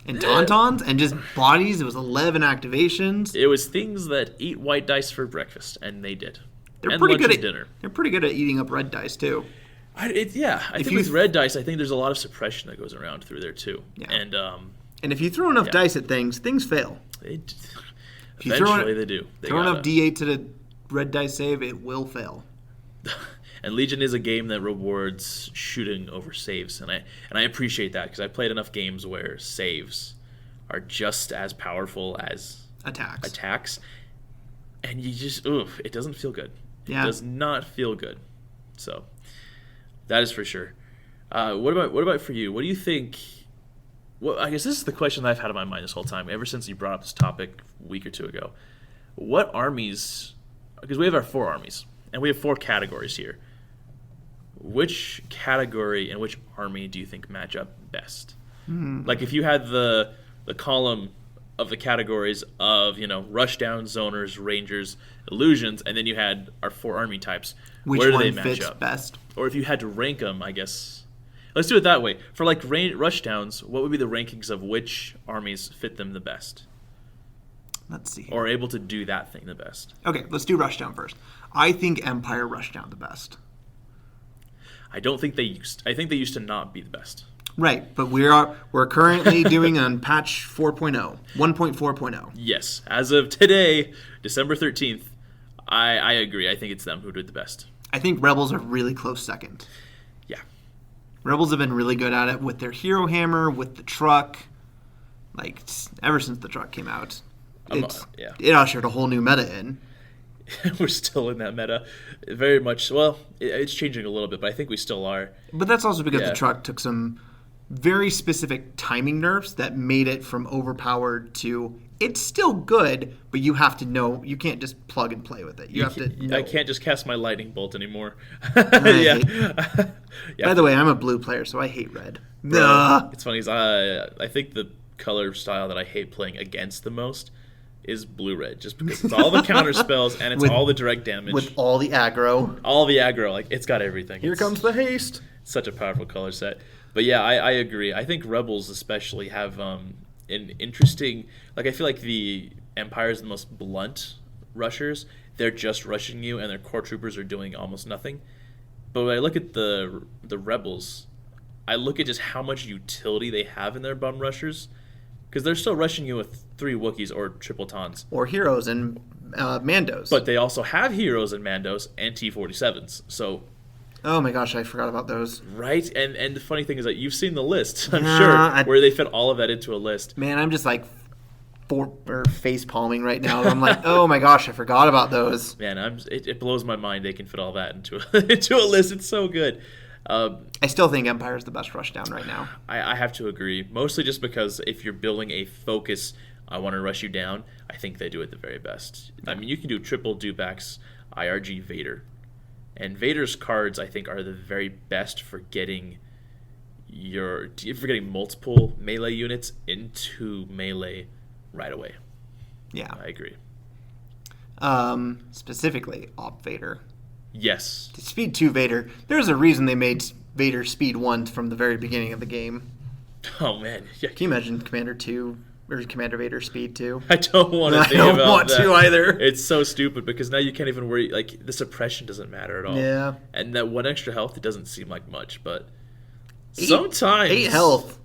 And Tauntauns and just bodies. It was 11 activations. It was things that eat white dice for breakfast, and they did. They're and pretty lunch good and at dinner. They're pretty good at eating up red dice too. I think with red dice, I think there's a lot of suppression that goes around through there too. Yeah. And And if you throw enough dice at things fail. it, you throw eventually they do. They Throw enough gotta- D8 to the red dice save, it will fail. And Legion is a game that rewards shooting over saves, and I appreciate that because I played enough games where saves are just as powerful as Attacks. and you just it doesn't feel good. Yeah. It does not feel good. So that is for sure. What about for you? What do you think Well, I guess this is the question that I've had in my mind this whole time, ever since you brought up this topic a week or two ago. What armies, because we have our 4 armies, and we have 4 categories here. Which category and which army do you think match up best? Like if you had the column of the categories of, rushdown, zoners, rangers, illusions, and then you had our 4 army types, Which where do one they match fits up? best? Or if you had to rank them, I guess. Let's do it that way. For like rushdowns, what would be the rankings of which armies fit them the best? Let's see. Or able to do that thing the best? Okay, let's do Rushdown first. I think Empire Rushdown the best. I don't think they used. I think they used to not be the best. Right, but we're currently doing on patch 4.0, 1.4.0. Yes, as of today, December 13th, I agree. I think it's them who did the best. I think Rebels are really close second. Yeah. Rebels have been really good at it with their hero hammer, with the truck. Like ever since the truck came out, yeah. it ushered a whole new meta in. We're still in that meta, very much. Well, it's changing a little bit, but I think we still are. But that's also because Yeah. the truck took some very specific timing nerfs that made it from overpowered to it's still good, but you have to know. You can't just plug and play with it. You have to know. I can't just cast my lightning bolt anymore. hate- Yeah. By the way, I'm a blue player, so I hate red. Bro, Ugh. it's funny. I think the color style that I hate playing against the most is blue-red, just because it's all the counter spells and it's With- all the direct damage, With all the aggro. all the aggro. Like it's got everything. Here It's comes the haste. such a powerful color set. But yeah, I agree. I think Rebels especially have an interesting. Like I feel like the Empire is the most blunt rushers. They're just rushing you, and their core troopers are doing almost nothing. But when I look at the Rebels, I look at just how much utility they have in their bum rushers, because they're still rushing you with 3 Wookiees or triple Tons. Or heroes and Mandos. But they also have heroes and Mandos and T-47s. So, oh my gosh, I forgot about those. right? And the funny thing is that you've seen the list, I'm Yeah, sure, where they fit all of that into a list. Man, I'm just like face palming right now. I'm like, oh my gosh, I forgot about those. Man, it blows my mind they can fit all that into into a list. It's so good. I still think Empire is the best rushdown right now. I have to agree, mostly just because if you're building a focus, I want to rush you down, I think they do it the very best. I mean, you can do triple Dewbacks, IRG Vader. And Vader's cards, I think, are the very best for getting multiple melee units into melee right away. Yeah. I agree. Specifically, Op Vader. Yes. Speed 2 Vader. There's a reason they made Vader Speed 1 from the very beginning of the game. Oh, man. Yeah. Can you imagine Commander 2 or Commander Vader Speed 2? I don't want to I think don't about want that. to either. It's so stupid because now you can't even worry. Like, the suppression doesn't matter at all. Yeah. And that 1 extra health, it doesn't seem like much, but sometimes 8 health.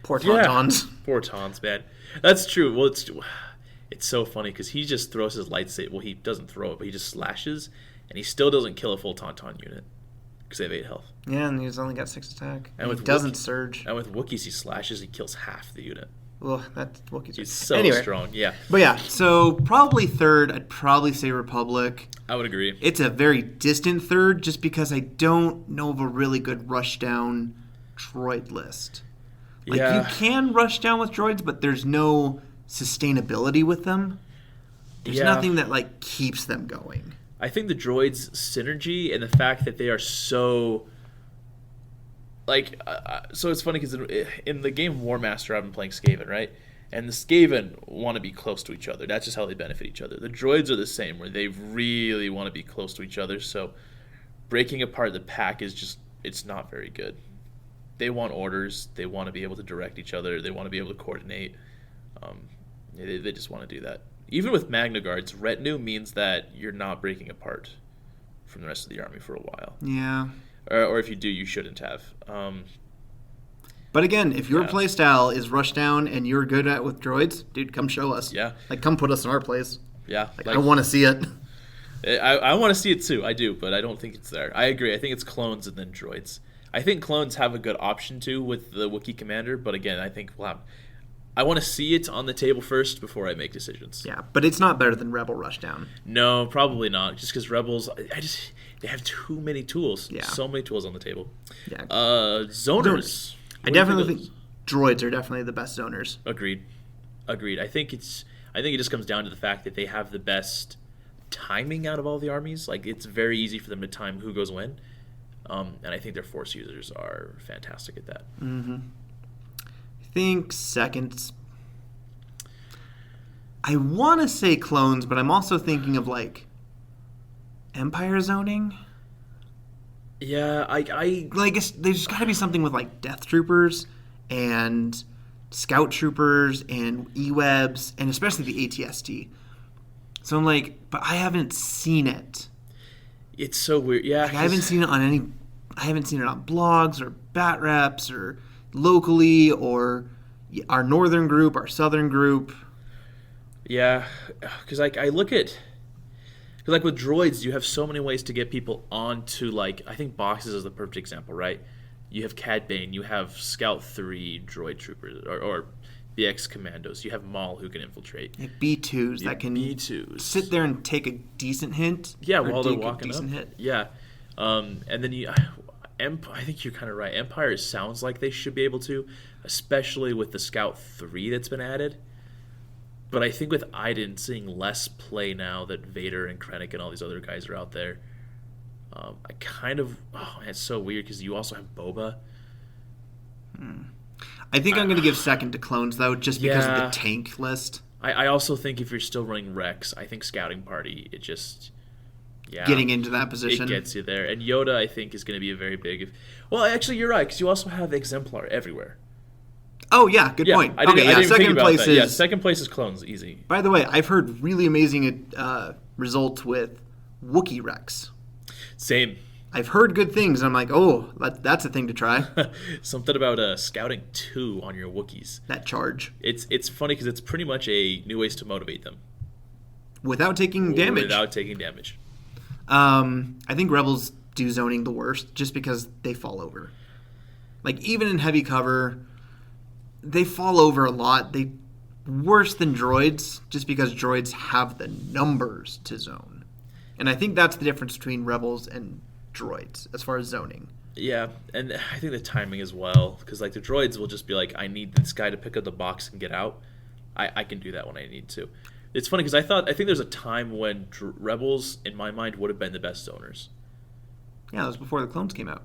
Poor Tauntauns. Poor Taunts, man. That's true. Well, it's so funny because he just throws his lightsaber. Well, he doesn't throw it, but he just slashes, and he still doesn't kill a full Tauntaun unit because they have 8 health. Yeah, and he's only got 6 attack. And He with doesn't Wookiee- surge. And with Wookiees, he slashes, he kills half the unit. Well, that's Wookiees. He's so Anyway. strong. Yeah, But yeah, so probably third, I'd probably say Republic. I would agree. It's a very distant third just because I don't know of a really good rushdown droid list. Like, Yeah. you can rush down with droids, but there's no sustainability with them. There's Yeah. nothing that, like, keeps them going. I think the droids' synergy and the fact that they are so so it's funny because in the game War Master I've been playing Skaven, right? And the Skaven want to be close to each other. That's just how they benefit each other. The droids are the same, where they really want to be close to each other. So breaking apart the pack is just, it's not very good. They want orders. They want to be able to direct each other. They want to be able to coordinate. They just want to do that. Even with Magna Guards, retinue means that you're not breaking apart from the rest of the army for a while. Yeah. Or if you do, you shouldn't have. But again, if your Yeah. playstyle is rushdown and you're good at with droids, dude, come show us. Yeah. Like, come put us in our place. Yeah. Like, I want to see it. I want to see it too. I do, but I don't think it's there. I agree. I think it's clones and then droids. I think clones have a good option too with the Wookiee commander, but again, I think I want to see it on the table first before I make decisions. Yeah, but it's not better than Rebel Rushdown. No, probably not. Just because Rebels, they have too many tools. Yeah. So many tools on the table. Yeah. Zoners. I definitely think droids are definitely the best zoners. Agreed. I think it just comes down to the fact that they have the best timing out of all the armies. Like, it's very easy for them to time who goes when. And I think their Force users are fantastic at that. I think second. I want to say clones, but I'm also thinking of like Empire zoning. Yeah, Like, there's got to be something with like Death Troopers and Scout Troopers and E-Webs and especially the ATST. So I'm like, but I haven't seen it. it's so weird. Yeah, Like, I haven't seen it on blogs or bat reps or locally or our northern group, our southern group. Yeah, because like I look at, because like with droids, you have so many ways to get people onto, like, I think boxes is the perfect example, right? You have Cad Bane, you have Scout 3 droid troopers, or the X Commandos. You have Maul who can infiltrate. Like B2s that can B2s. sit there and take a decent hint. Yeah, or while they're take a walking up. decent hit. Yeah, and then I think you're kind of right. Empire sounds like they should be able to, especially with the Scout 3 that's been added. But I think with Iden seeing less play now that Vader and Krennic and all these other guys are out there, I kind of, it's so weird because you also have Boba. I think I'm going to give second to clones, though, just because of Yeah. the tank list. I also think if you're still running Rex, I think Scouting Party, it just, Getting into that it position. gets you there. And Yoda, I think, is going to be a very big. Well, actually, you're right, because you also have Exemplar everywhere. Oh, yeah, good point. I didn't think second about place that. Yeah, is... second place is clones, easy. By the way, I've heard really amazing results with Wookiee Rex. Same. I've heard good things, and I'm like, oh, that's a thing to try. Something about scouting 2 on your Wookiees. That charge. It's funny because it's pretty much a new ways to motivate them. Without taking damage. Without taking damage. I think Rebels do zoning the worst just because they fall over. Like, even in heavy cover, they fall over a lot. They worse than droids just because droids have the numbers to zone. And I think that's the difference between Rebels and droids as far as zoning. Yeah, and I think the timing as well, because like the droids will just be like, I need this guy to pick up the box and get out. I can do that when I need to. It's funny because I think there's a time when Rebels, in my mind, would have been the best zoners. Yeah, that was before the clones came out.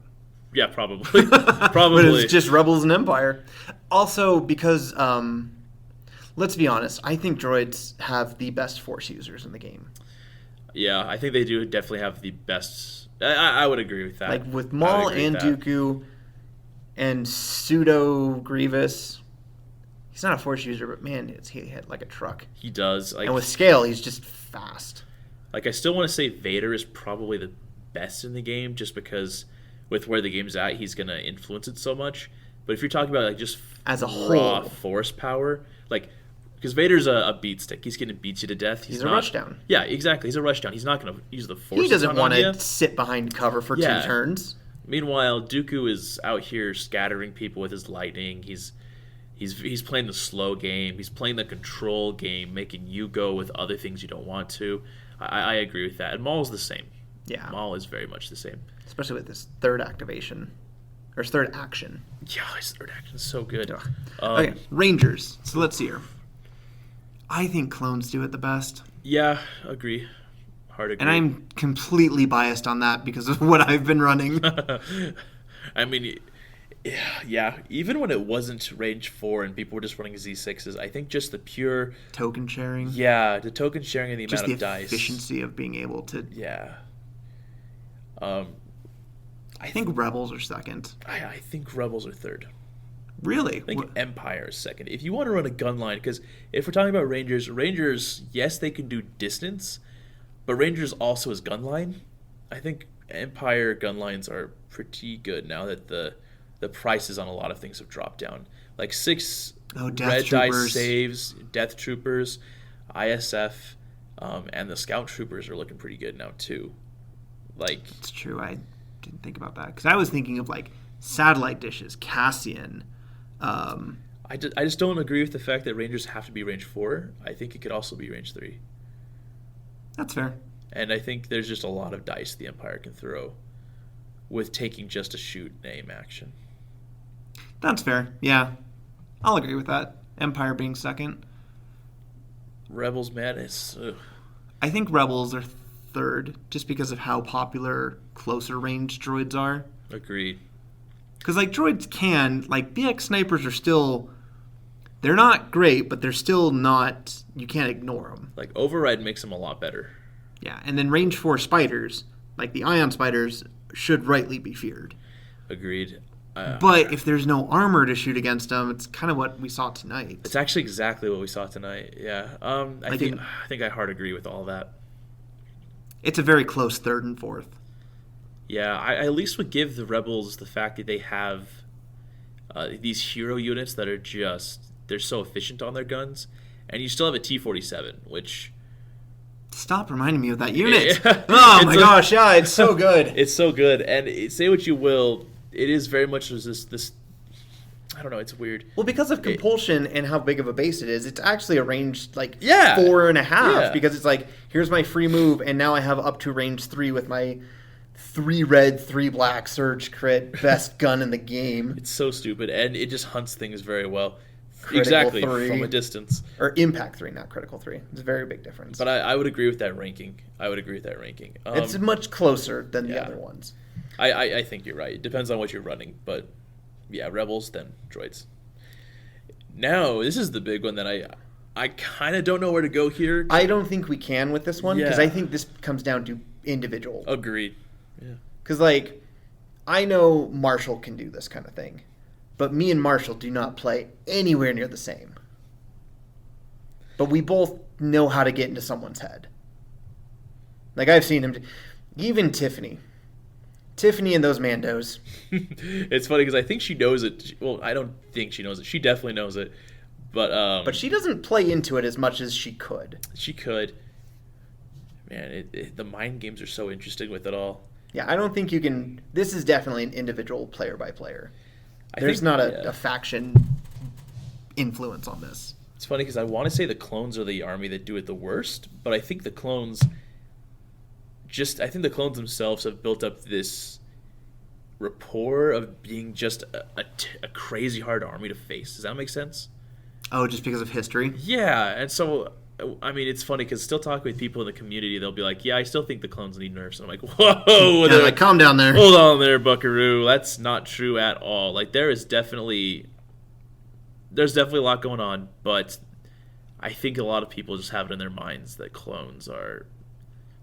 Yeah, probably. Probably. But it's just Rebels and Empire. Also, because, let's be honest, I think droids have the best Force users in the game. Yeah, I think they do definitely have the best. I would agree with that. Like, with Maul and Dooku and Pseudo Grievous, he's not a Force user, but man, he hit like a truck. He does. Like, and with scale, he's just fast. Like, I still want to say Vader is probably the best in the game, just because with where the game's at, he's going to influence it so much. But if you're talking about like just as a raw whole Force power, like, because Vader's a beat stick, he's going to beat you to death. He's a rushdown. Yeah, exactly. He's a rushdown. He's not going to use the Force. He doesn't want to sit behind cover for 2 turns. Meanwhile, Dooku is out here scattering people with his lightning. He's playing the slow game. He's playing the control game, making you go with other things you don't want to. I agree with that. And Maul's the same. Yeah. Maul is very much the same. Especially with his third activation. Or his third action. Yeah, his third action is so good. Okay, Rangers. So let's see here. I think clones do it the best. Yeah, agree. Hard agree. And I'm completely biased on that because of what I've been running. I mean, yeah, even when it wasn't range 4 and people were just running Z6s, I think just the pure token sharing. Yeah, the token sharing and the just amount of the dice. efficiency of being able to. Yeah. I think Rebels are second. I think Rebels are third. Really? I think Empire is second. If you want to run a gun line, because if we're talking about Rangers, yes, they can do distance, but Rangers also is gun line. I think Empire gun lines are pretty good now that the prices on a lot of things have dropped down. Like 6 red dice saves, Death Troopers, ISF, and the Scout Troopers are looking pretty good now too. Like, it's true. I didn't think about that because I was thinking of like satellite dishes, Cassian. I just don't agree with the fact that Rangers have to be range 4. I think it could also be range 3. That's fair. And I think there's just a lot of dice the Empire can throw with taking just a shoot and aim action. That's fair. Yeah. I'll agree with that. Empire being second. Rebels, man, it's I think Rebels are third, just because of how popular closer range droids are. agreed. Because, like, droids can, like, BX snipers are still, they're not great, but they're still not, you can't ignore them. Like Override makes them a lot better. Yeah, and then range 4 spiders, like the Ion spiders, should rightly be feared. Agreed. But if there's no armor to shoot against them, it's kind of what we saw tonight. It's actually exactly what we saw tonight. Yeah. I think I hard agree with all that. It's a very close third and fourth. Yeah, I at least would give the Rebels the fact that they have these hero units that are they're so efficient on their guns, and you still have a T-47, which... Stop reminding me of that unit. Yeah. Oh my gosh, yeah, it's so good. It's so good, and say what you will, it is very much this. I don't know. It's weird. Well, because of compulsion and how big of a base it is, it's actually a range like Yeah. 4.5. Yeah. Because it's like, here's my free move, and now I have up to range 3 with my 3 red, 3 black surge crit, best gun in the game. It's so stupid, and it just hunts things very well. Critical exactly 3. from a distance. Or impact 3, not critical 3. It's a very big difference. But I would agree with that ranking. It's much closer than the yeah. other ones. I think you're right. It depends on what you're running, but yeah, Rebels, then droids. Now, this is the big one that I kind of don't know where to go here. I don't think we can with this one, because Yeah. I think this comes down to individual. Agreed. Yeah. Because, like, I know Marshall can do this kind of thing, but me and Marshall do not play anywhere near the same. But we both know how to get into someone's head. Like, I've seen him... Even Tiffany and those Mandos. It's funny because I think she knows it. Well, I don't think she knows it. She definitely knows it. But she doesn't play into it as much as she could. She could. Man, the mind games are so interesting with it all. Yeah, I don't think you can... This is definitely an individual player by player. There's think- not yeah. a faction influence on this. It's funny because I want to say the clones are the army that do it the worst, but I think the clones themselves have built up this rapport of being just a crazy hard army to face. Does that make sense? Oh, just because of history? Yeah, and so, I mean, it's funny because still talking with people in the community, they'll be like, yeah, I still think the clones need nerfs. And I'm like, whoa. Yeah, like, calm down there. Hold on there, buckaroo. That's not true at all. Like, there's definitely a lot going on, but I think a lot of people just have it in their minds that clones are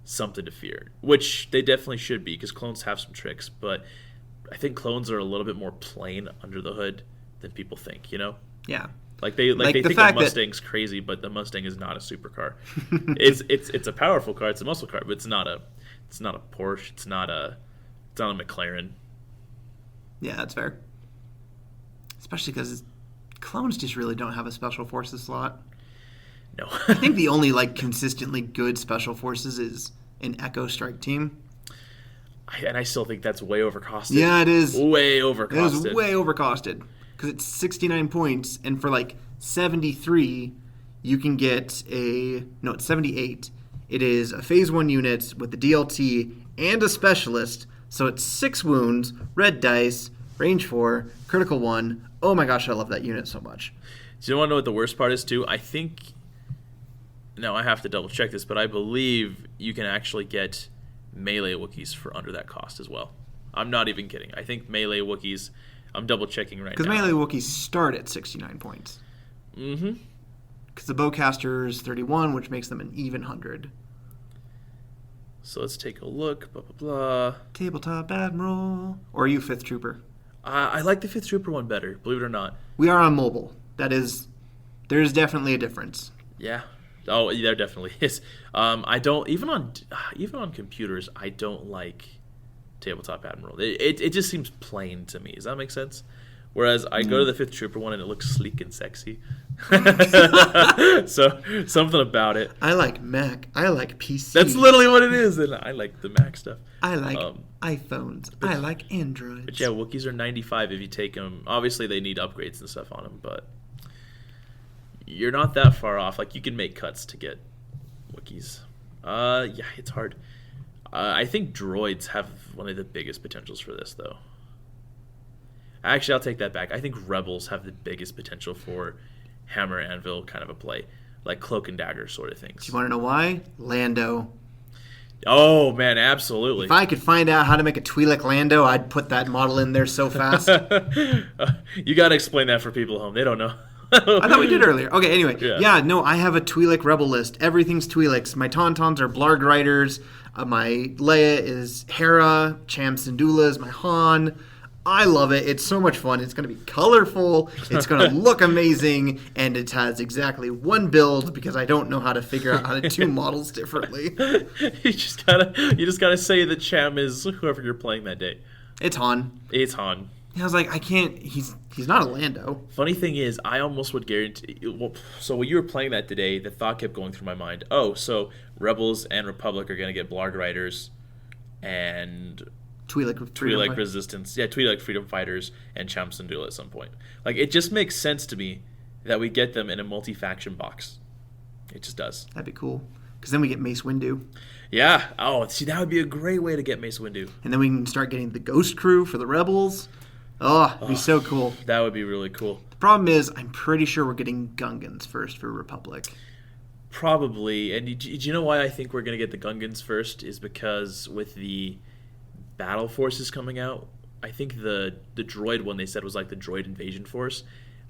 something to fear, which they definitely should be because clones have some tricks, but I think clones are a little bit more plain under the hood than people think, you know? Yeah. Like they Like the think fact a that- Mustang's crazy, but the Mustang is not a supercar. it's a powerful car, it's a muscle car, but it's not a Porsche, it's not a McLaren. Yeah, that's fair. Especially because clones just really don't have a special forces slot. No. I think the only, like, consistently good special forces is an Echo Strike team. And I still think that's way overcosted. Yeah, it is. Way It overcosted. is way overcosted. Because it's 69 points, and for, like, 73, you can get it's 78. It is a Phase 1 unit with the DLT and a specialist, so it's 6 wounds, red dice, range 4, critical 1. Oh my gosh, I love that unit so much. Do you want to know what the worst part is, too? I think... No, I have to double check this, but I believe you can actually get melee Wookiees for under that cost as well. I'm not even kidding. I think melee Wookiees... I'm double checking right now. Because melee Wookiees start at 69 points. Mm-hmm. Because the bowcaster is 31, which makes them an even 100. So let's take a look. Blah, blah, blah. Tabletop Admiral. Or are you 5th Trooper? I like the 5th Trooper one better, believe it or not. We are on mobile. There's definitely a difference. Yeah. Oh, there definitely is. I don't even on computers. I don't like Tabletop Admiral. It just seems plain to me. Does that make sense? Whereas I go to the 5th Trooper one and it looks sleek and sexy. So something about it. I like Mac. I like PC. That's literally what it is, and I like the Mac stuff. I like iPhones. I like Androids. But yeah, Wookiees are 95 if you take them. Obviously, they need upgrades and stuff on them, but you're not that far off. Like, you can make cuts to get Wookiees. Yeah, it's hard. I think droids have one of the biggest potentials for this, though. Actually, I'll take that back. I think Rebels have the biggest potential for hammer anvil kind of a play, like cloak and dagger sort of things. You want to know why? Lando. Oh man, absolutely. If I could find out how to make a Twi'lek Lando, I'd put that model in there so fast. You got to explain that for people at home. They don't know. I thought we did earlier. Okay, anyway. Yeah. Yeah, no, I have a Twi'lek Rebel list. Everything's Twi'leks. My Tauntauns are Blarg Riders. My Leia is Hera. Cham Syndulla is my Han. I love it. It's so much fun. It's going to be colorful. It's going to look amazing. And it has exactly one build because I don't know how to figure out how to do models differently. you just gotta say that Cham is whoever you're playing that day. It's Han. It's Han. I was like, I can't. He's not a Lando. Funny thing is, I almost would guarantee. Well, so when you were playing that today, the thought kept going through my mind. Oh, so Rebels and Republic are gonna get Blarg Riders, and Twi'lek Resistance. Yeah, Twi'lek Freedom Fighters and Cham Syndulla at some point. Like, it just makes sense to me that we get them in a multi-faction box. It just does. That'd be cool. Because then we get Mace Windu. Yeah. Oh, see, that would be a great way to get Mace Windu. And then we can start getting the Ghost Crew for the Rebels. Oh, it'd be so cool. That would be really cool. The problem is, I'm pretty sure we're getting Gungans first for Republic. Probably. And do you know why I think we're going to get the Gungans first? Is because with the Battle Forces coming out, I think the droid one they said was like the droid invasion force.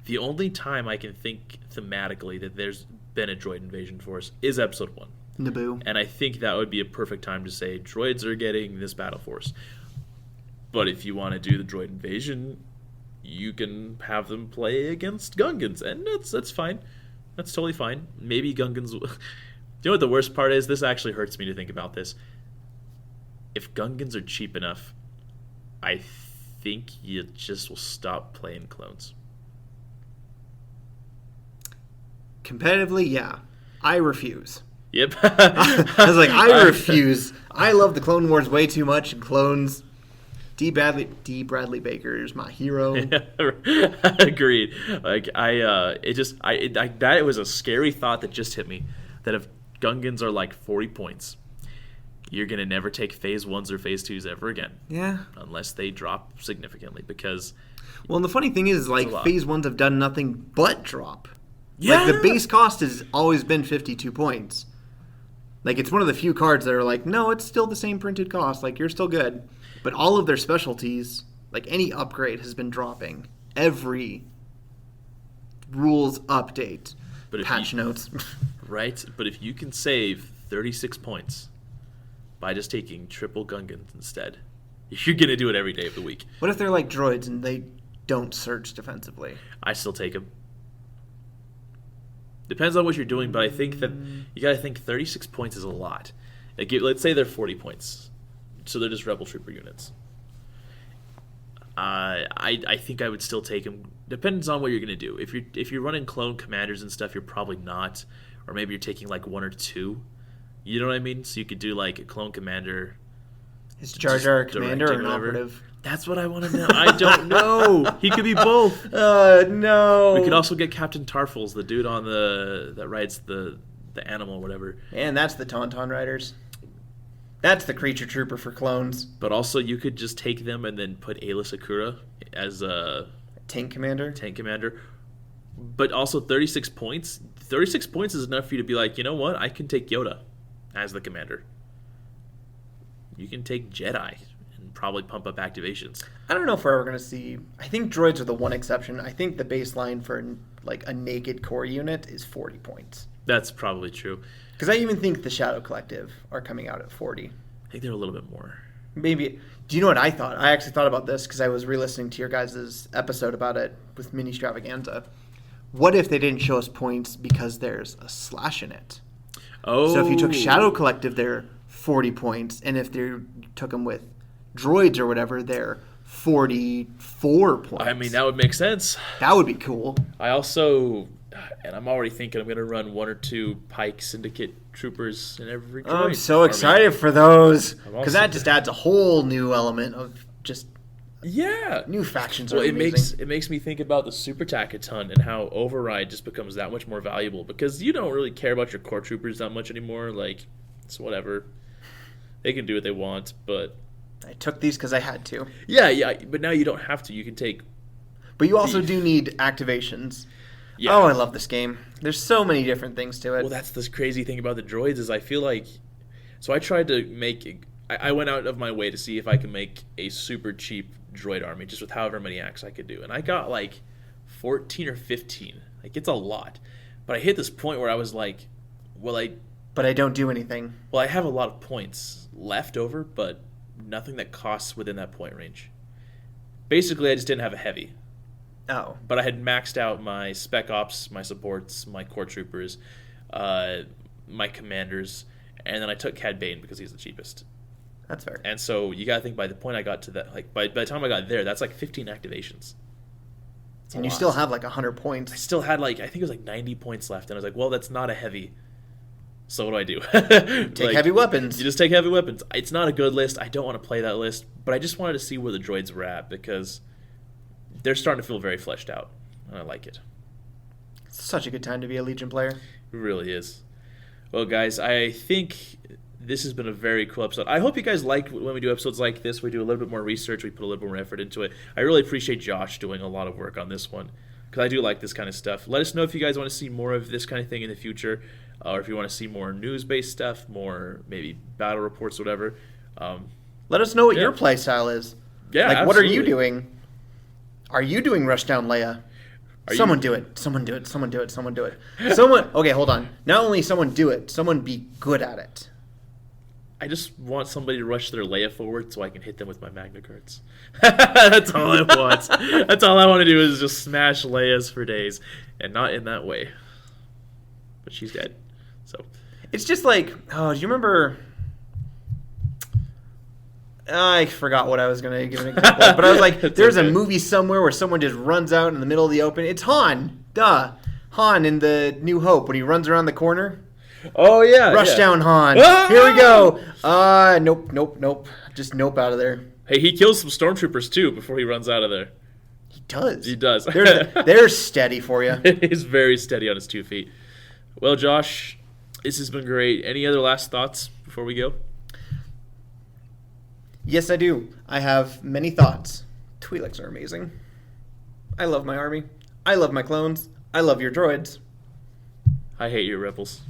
The only time I can think thematically that there's been a droid invasion force is episode 1. Naboo. And I think that would be a perfect time to say droids are getting this battle force. But if you want to do the droid invasion, you can have them play against Gungans, and that's fine. That's totally fine. Maybe Gungans. Do you know what the worst part is? This actually hurts me to think about this. If Gungans are cheap enough, I think you just will stop playing clones. Competitively, yeah. I refuse. Yep. I was like, I refuse. I love the Clone Wars way too much, and clones. D. Bradley Baker's my hero. Agreed. Like that was a scary thought that just hit me. That if Gungans are like 40 points, you're gonna never take phase 1s or phase 2s ever again. Yeah. Unless they drop significantly, because. Well, and the funny thing is, like, phase 1s have done nothing but drop. Yeah. Like, the base cost has always been 52 points. Like, it's one of the few cards that are like, no, it's still the same printed cost. Like, you're still good. But all of their specialties, like any upgrade, has been dropping. Every rules update, patch notes. Right? But if you can save 36 points by just taking triple Gungans instead, you're going to do it every day of the week. What if they're like droids and they don't surge defensively? I still take them. Depends on what you're doing, but I think that you got to think 36 points is a lot. Like, let's say they're 40 points. So they're just Rebel Trooper units. I think I would still take them. Depends on what you're gonna do. If you're running clone commanders and stuff, you're probably not. Or maybe you're taking like 1 or 2. You know what I mean? So you could do like a clone commander. Is Jar Jar a commander or an operative? That's what I want to know. I don't know. He could be both. No. We could also get Captain Tarfels, the dude on that rides the animal or whatever. And that's the Tauntaun Riders. That's the creature trooper for clones. But also, you could just take them and then put Aayla Secura as a tank commander. But also 36 points. 36 points is enough for you to be like, you know what? I can take Yoda as the commander. You can take Jedi and probably pump up activations. I don't know if we're ever going to see. I think droids are the one exception. I think the baseline for like a naked core unit is 40 points. That's probably true. Because I even think the Shadow Collective are coming out at 40. I think they're a little bit more. Maybe. Do you know what I thought? I actually thought about this because I was re-listening to your guys' episode about it with Mini Stravaganza. What if they didn't show us points because there's a slash in it? Oh. So if you took Shadow Collective, they're 40 points. And if you took them with droids or whatever, they're 44 points. I mean, that would make sense. That would be cool. I also... And I'm already thinking I'm going to run 1 or 2 Pike Syndicate troopers in every droid. I'm so excited for those. Because that just adds a whole new element of just... Yeah. New factions well, are amazing. It makes me think about the Super TAC a ton and how Override just becomes that much more valuable. Because you don't really care about your core troopers that much anymore. Like, it's whatever. They can do what they want, but... I took these because I had to. Yeah, but now you don't have to. You can take But you also do need activations. Yeah. Oh, I love this game. There's so many different things to it. Well, that's the crazy thing about the droids is I feel like, so I tried to make, I went out of my way to see if I could make a super cheap droid army just with however many acts I could do, and I got like 14 or 15. Like it's a lot, but I hit this point where I was like, But I don't do anything. I have a lot of points left over, but nothing that costs within that point range. Basically, I just didn't have a heavy. Oh. But I had maxed out my spec ops, my supports, my core troopers, my commanders, and then I took Cad Bane because he's the cheapest. That's fair. And so you gotta think by the point I got to that, like by the time I got there, that's like 15 activations. It's And a you lot. still have like 100 I points. still had like I think it was like 90 points left, and I was like, well, that's not a heavy. So what do I do? Take heavy weapons. You just take heavy weapons. It's not a good list. I don't want to play that list, but I just wanted to see where the droids were at because they're starting to feel very fleshed out, and I like it. It's such a good time to be a Legion player. It really is. Well, guys, I think this has been a very cool episode. I hope you guys like when we do episodes like this. We do a little bit more research. We put a little bit more effort into it. I really appreciate Josh doing a lot of work on this one because I do like this kind of stuff. Let us know if you guys want to see more of this kind of thing in the future, or if you want to see more news-based stuff, more maybe battle reports, whatever. Let us know what Yeah. your play style is. Yeah, Like, what are you absolutely. doing? Are you doing Rushdown Leia? Someone do it. Someone do it. Someone do it. Someone do it. Someone. Okay, hold on. Not only someone do it, someone be good at it. I just want somebody to rush their Leia forward so I can hit them with my Magna Cards. That's all I want. That's all I want to do is just smash Leias for days, and not in that way. But she's dead, so. It's just like, oh, do you remember? I forgot what I was going to give an example of, but I was like, It's there's a okay. movie somewhere where someone just runs out in the middle of the open. It's Han. Duh. Han in the New Hope when he runs around the corner. Oh yeah, Rushdown Han. Ah! Here we go. Nope. Just nope out of there. Hey, he kills some stormtroopers too before he runs out of there. He does. He does. They're steady for you. He's very steady on his 2 feet. Well, Josh, this has been great. Any other last thoughts before we go? Yes, I do. I have many thoughts. Twi'leks are amazing. I love my army. I love my clones. I love your droids. I hate your rebels.